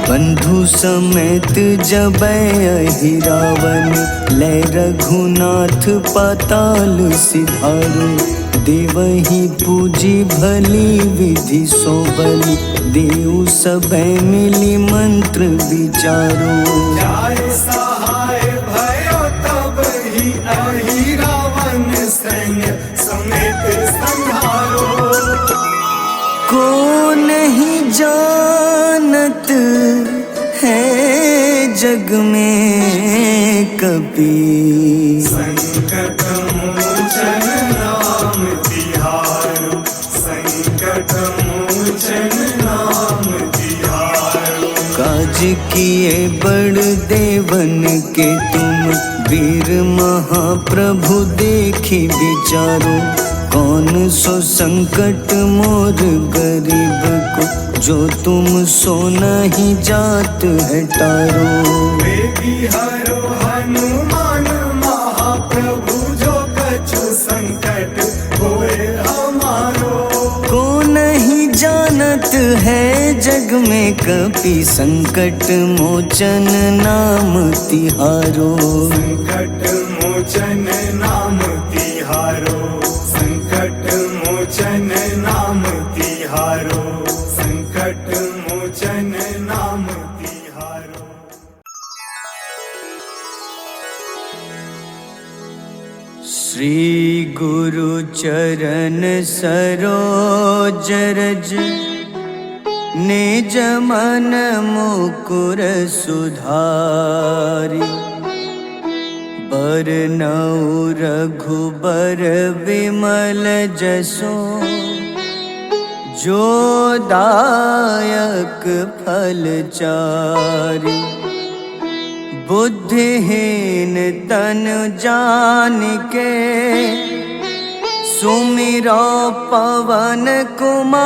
बंधु समेत जबै अहि रावण, लै रघुनाथ पाताल सिधारो। देवहि पूजी भली विधि सो बलि, देव सबै मिली मंत्र विचारो। जाय सहाय भयो तब ही अहि रावण, सैन्य समेत संहारो। को नहीं जानत है जग में कपि, संकट मोचन नाम तिहारो। संकट मोचन नाम तिहारो। काज किए बड़ देवन के तुम, वीर महाप्रभु देखी विचारो। कौन सो संकट मोर गरीब को, जो तुम सो नहीं जात है टारो। बेगी हरो हनुमान महाप्रभु, जो कछु संकट होए हमारो। को नहीं जानत है जग में कपि, संकट मोचन नाम तिहारो। संकट मोचन नाम तिहारो। संकट मोचन नाम तिहारो। संकट मोचन नाम तिहारो। श्री गुरु चरण सरोज रज, निज मन मुकुर सुधारि। बरनउँ रघुबर विमल जसो, जो दायक फल चारि। बुद्धिहीन तन जानिके, सुमिरो पवन कुमार।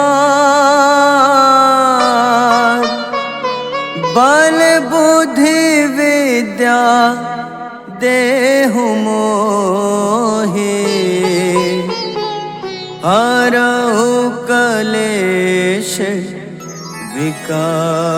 बल बुद्धि विद्या देहु मोहि, हरहु कलेश विकार।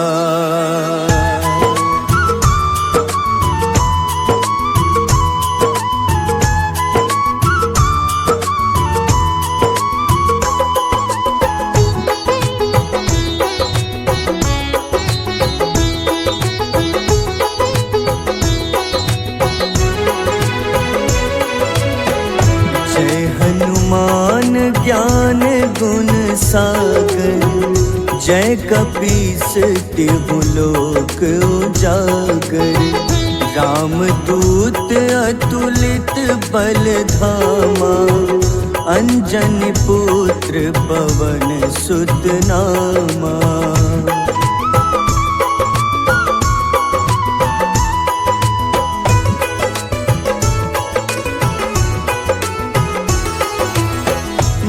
ज्ञान गुण सागर, जय कपीस तिहु लोक उजागर। रामदूत अतुलित बल धामा, अंजनी पुत्र पवन सुत नामा।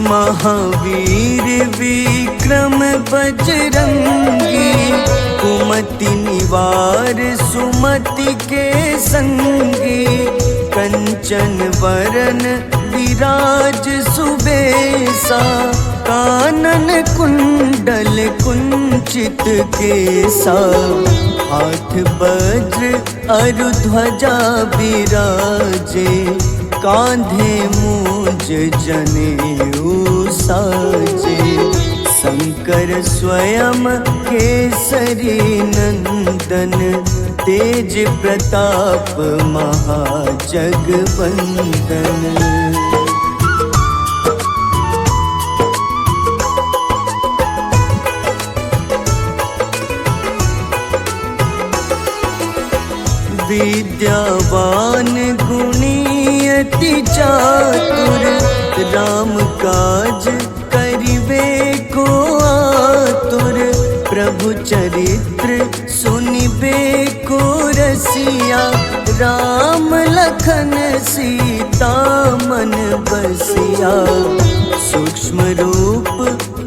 महावीर विक्रम बजरंगी, कुमति निवार सुमति के संगी। कंचन वरन विराज सुबेसा, कानन कुंडल कुंचित केसा। हाथ वज्र अरु ध्वजा विराजे, कांधे मूंज जनेऊ साजे। शंकर स्वयं केसरी नंदन, तेज प्रताप महाजगवंदन। विद्यावान गुणी अति चातुर, राम काज करिबे को आतुर। प्रभु चरित्र सुनिबे को रसिया, राम लखन सीता मन बसिया, सूक्ष्म रूप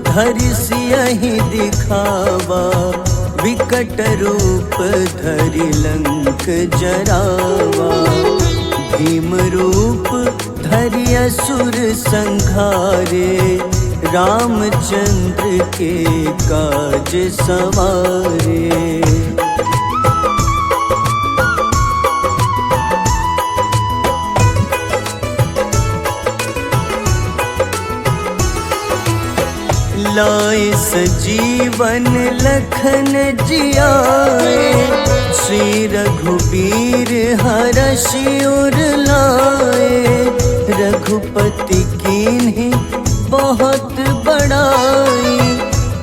धरि सियहि दिखावा, विकट रूप धरि लंक जरावा। भीम रूप धरि असुर संघारे, रामचंद्र के काज सवारे। लाए सजीवन लखन जियाए, श्री रघुबीर हरषि उर लाए। रघुपति कीन्ही बहुत बड़ाई,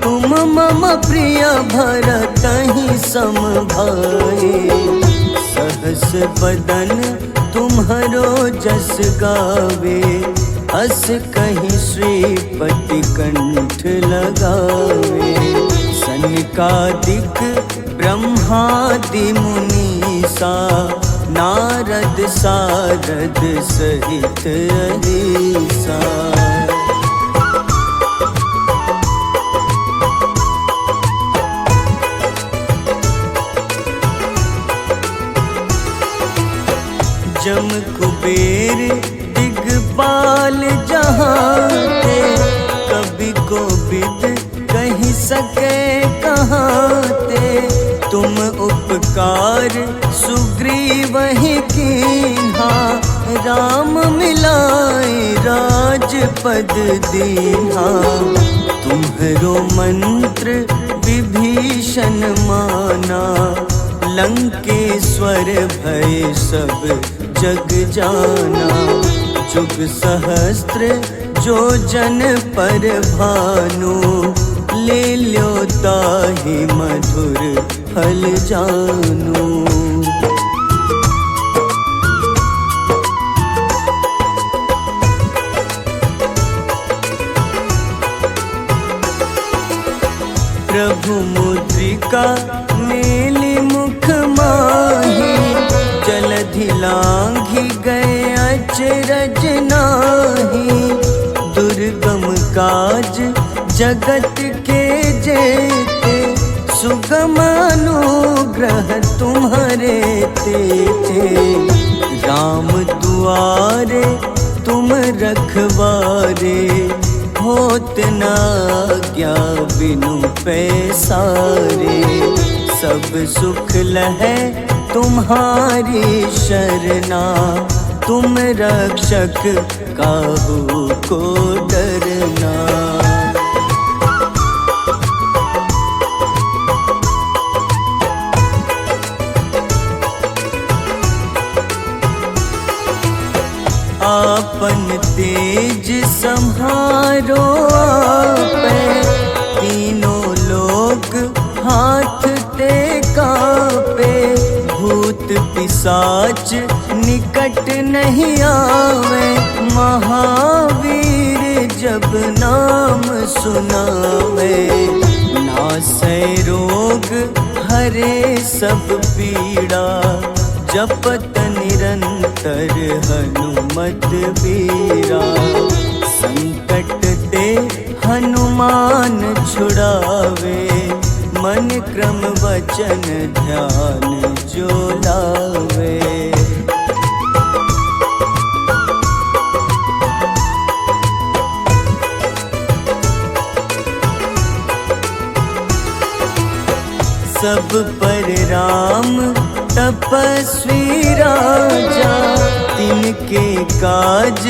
तुम मम प्रिय भरतहि सम भाई। सहस बदन तुम्हरो जस गावे, अस कहीं श्रीपति कंठ लगावे। सनकादिक ब्रह्मादि मुनीसा, नारद सारद सहित अहिसा। जम कुबेर दिगपाल जहाते, कभी कोविद कहीं सके कहाते। तुम उपकार सुग्रीवहि कीन्हा, राम मिलाए राजपद दीन्हा। तुम्हरो मंत्र विभीषण माना, लंकेश्वर भय सब जग जाना। जुग सहस्त्र जो जन पर भानु, ले ल्यो ताहि मधुर फल जानू। प्रभु मुद्रिका मेली मुख माही, जलधि लांघि गए अचरज नाही। दुर्गम काज जगत के जेते, सुगम अनुग्रह तुम्हारे तेते। राम दुआरे तुम रखवारे, होत न आज्ञा बिनु पैसारे। सब सुख लहै तुम्हारी शरणा, तुम रक्षक काहू को डरना। आपन तेज सम्हारो आपै, तीनों लोक हाथ ते कांपे। भूत पिशाच निकट नहीं आवे, महावीर जब नाम सुनावे। नासै रोग हरे सब पीड़ा, जपत निरंतर हनुमत बीरा। संकट ते हनुमान छुड़ावे, मन क्रम वचन ध्यान जो लावे। सब पर राम तपस्वी राजा, तिनके काज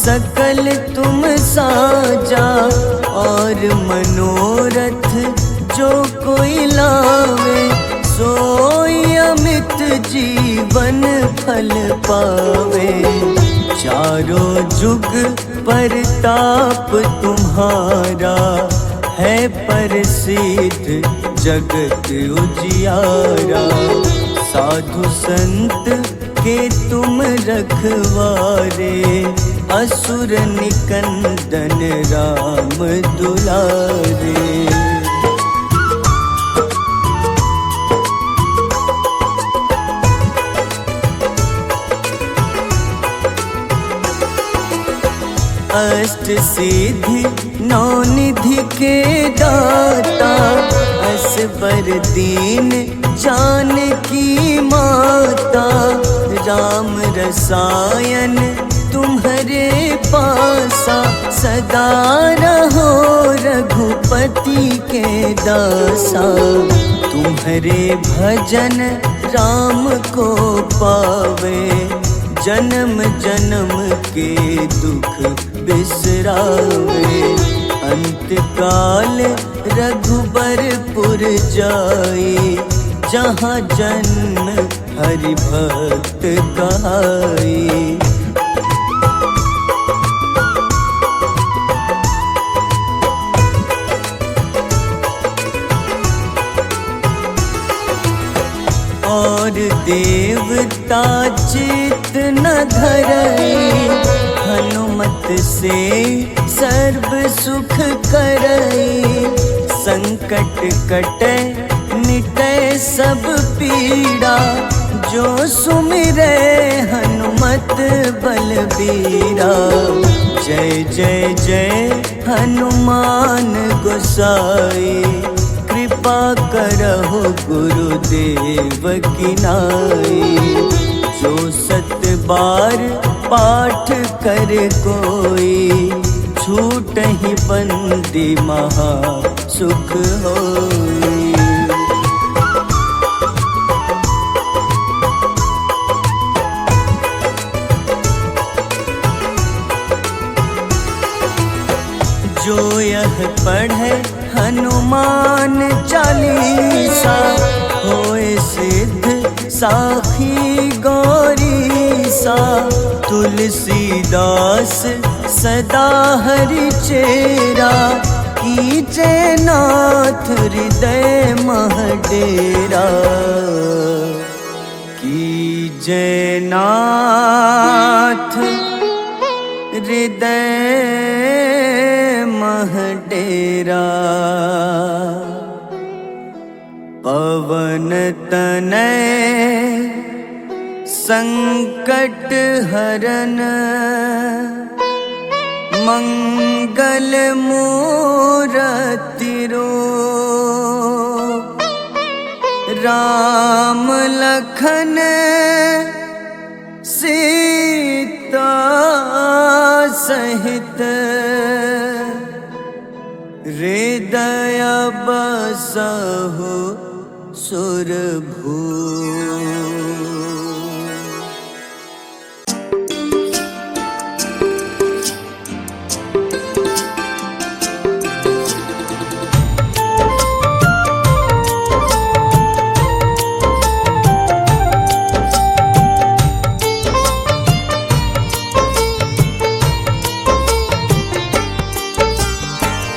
सकल तुम साजा। और मनोरथ जो कोई लावे, सोई अमित जीवन फल पावे। चारों जुग परताप तुम्हारा, है प्रसिद्ध जगत उजियारा। साधु संत के तुम रखवारे, असुर निकंदन राम दुलारे। अष्ट सिद्धि नौ निधि के दाता, असबर दीन जानकी माता, राम रसायन तुम्हारे पासा, सदा रहो रघुपति के दासा। तुम्हारे भजन राम को पावे, जन्म जन्म के दुख बिसरावे। अंत काल रघुबरपुर जाई, जहाँ जन्म हरि भक्त कहाई। और देवता चित न धरई, हनुमत से सर्व सुख करई। संकट कटे मिटे सब पीड़ा, जो सुमिरे हनुमत बलबीरा। जय जय जय हनुमान गोसाई, कृपा करहु गुरुदेव की नाई। जो 7 बार पाठ कर कोई, छूटहि बंदी महा सुख होई। जो यह पढ़े हनुमान चालीसा, होए सिद्ध साखी गौरीसा। तुलसीदास सदा हरि चेरा, कीजे नाथ हृदय मह डेरा। कीजे नाथ हृदय मह डेरा। पवन तनय संकट हरन, मंगल मूरति रूप। राम लखन सीता सहित, हृदय बसहु सुरभूप।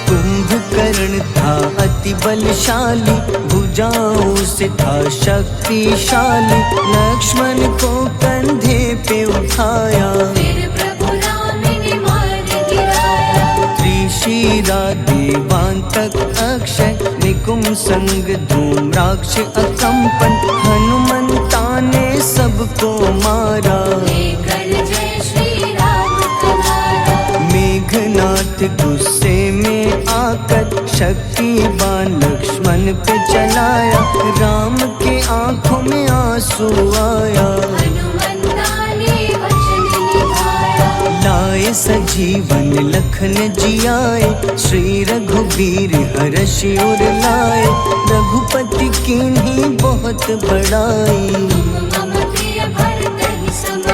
कुंभकर्ण था अति बलशाली, भुजाओं से था शक्तिशाली। लक्ष्मण को कंधे पे उठाया, फिर प्रभु राम ने मार गिराया। त्रिशिरा देवांतक अक्षय, निकुम संग धूम्राक्ष अकंपन। हनुमंता ने सबको मारा, लेकर जय श्री राम कनारा। मेघनाथ गुस्से में आकर, शक्तिवान लक्ष्मण पे चलाया। राम के आंखों में आंसू आया, हनुमंता ने वचन निभाया। लाए सजीवन लखन जियाए, श्री रघुबीर हर्षि उर लाए। रघुपति कीन्ही बहुत बड़ाई, मम प्रिय भरत ही सम भाई।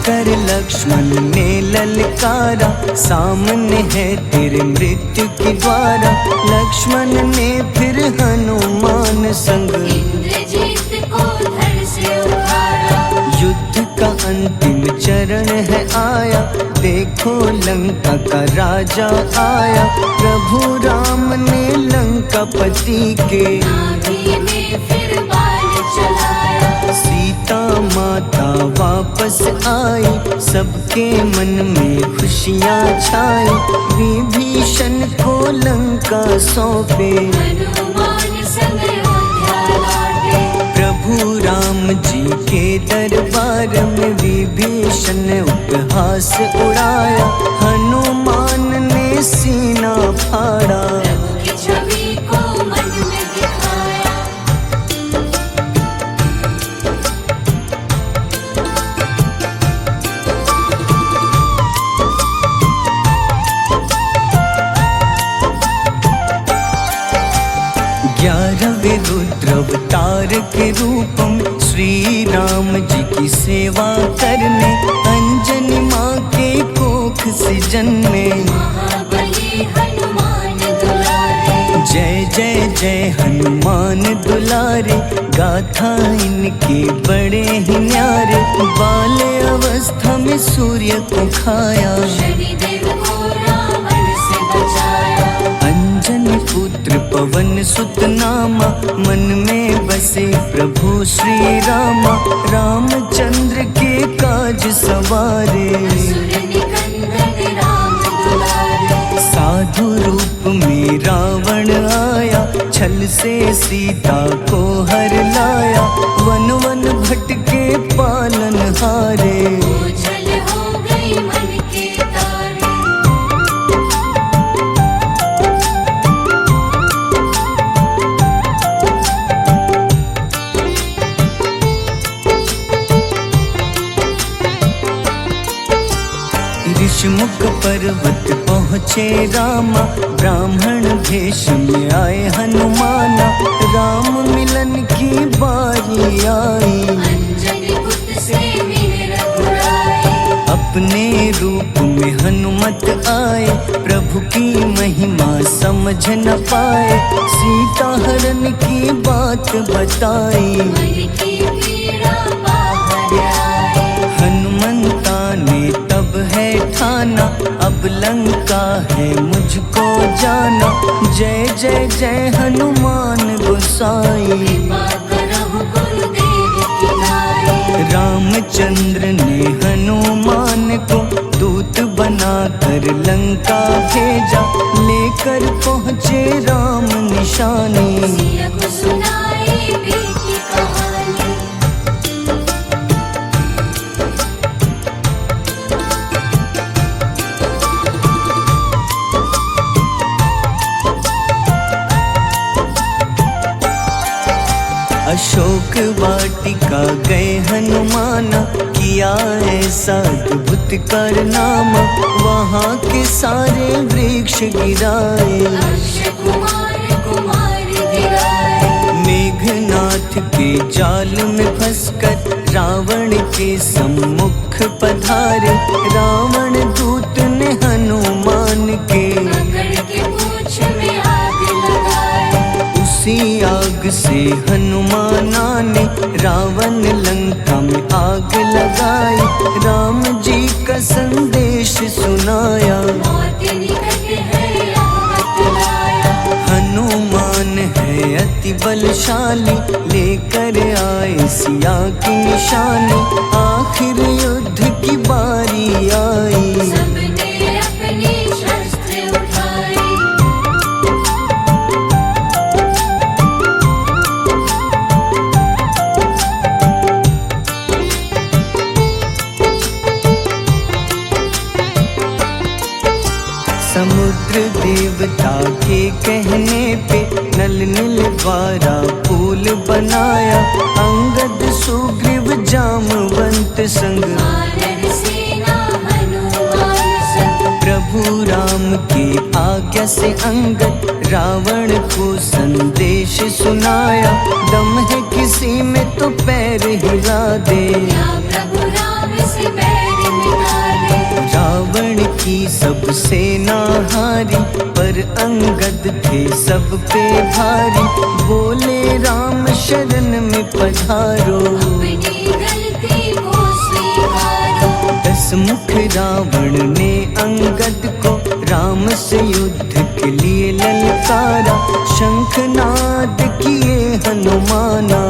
कर लक्ष्मण ने ललकारा, सामने है तेरे मृत्यु की द्वारा। लक्ष्मण ने फिर हनुमान संग, इंद्रजीत को धड़ से उतारा। युद्ध का अंतिम चरण है आया, देखो लंका का राजा आया। प्रभु राम ने लंकापति के, नाभि में फिर बाण चलाया। सीता माँ माता वापस आई, सबके मन में खुशियाँ छाई। विभीषण को लंका सौंपे, हनुमान संग अयोध्या लौटे। प्रभु राम जी के दरबार में विभीषण उपहास उड़ाया। हनुमान ने सीना फाड़ा, प्रभु की छवि को मन में दिखाया। ग्यारहवें रुद्र अवतार के रूपम श्री राम जी की सेवा करने, अंजनी माँ के कोख से जन्मे। महाबली हनुमान दुलारे, जय जय जय हनुमान दुलारे, गाथा इनके बड़े ही न्यारे। बाल्य अवस्था में सूर्य को खाया, शनिदेव को रावण से बचाया। अंजनी पुत्र पवन सुत नामा, मन में बसे प्रभु श्री रामा। रामचंद्र के काज सवारे, असुर निकंदन राम दुलारे। साधु रूप में रावण आया, छल से सीता को हर लाया। वन वन भटके पालन हारे, ओझल हो गई मन के तारे। ऋषिमुख पर्वत पहुँचे रामा, ब्राह्मण भेष में आए हनुमाना। राम मिलन की बारी आई, अंजनी पुत्र से मिल रघुराई। अपने रूप में हनुमत आए, प्रभु की महिमा समझ न पाए। सीता हरण की बात बताई, मन की पीड़ा बाहर आई। हनुमंता ने तब है ठाना, अब लंका है मुझको जाना। जय जय जय हनुमान गोसाई, कृपा करहु गुरुदेव की नाई। रामचंद्र ने हनुमान को दूत बनाकर लंका भेजा। लेकर पहुँचे राम निशानी, सिया को सुनाई बीती कहानी। अशोक वाटिका गए हनुमाना, किया ऐसा अद्भुत कारनामा। वहाँ के सारे वृक्ष गिराए, अक्षय कुमार कुमार गिराए। मेघनाथ के जाल में फंसकर रावण के सम्मुख पधारे। रावण दूत ने हनुमान के पकड़ के पूंछ में आग लगाए। उसी आग से हनुमाना ने रावण लंका में आग लगाई। राम जी का संदेश सुनाया, मौत निकट है यह बतलाया। हनुमान है अति बलशाली, लेकर आए सिया की निशानी। आखिर युद्ध की बारी आई, सबने अपनी शस्त्र उठाई। समुद्र देवता के कहने पे नल नील द्वारा पुल बनाया। अंगद सुग्रीव जामवंत संग, वानर सेना हनुमान संग। प्रभु राम की आज्ञा से अंगद रावण को संदेश सुनाया। दम है किसी में तो पैर हिला दे, या प्रभु राम से बैर मिटा दे। रावण की सब सेना हारी, पर अंगद थे सब पे भारी। बोले राम शरण में पधारो, अपनी गलती को स्वीकारो। 10 मुख रावण ने अंगद को राम से युद्ध के लिए ललकारा। शंखनाद किए हनुमाना,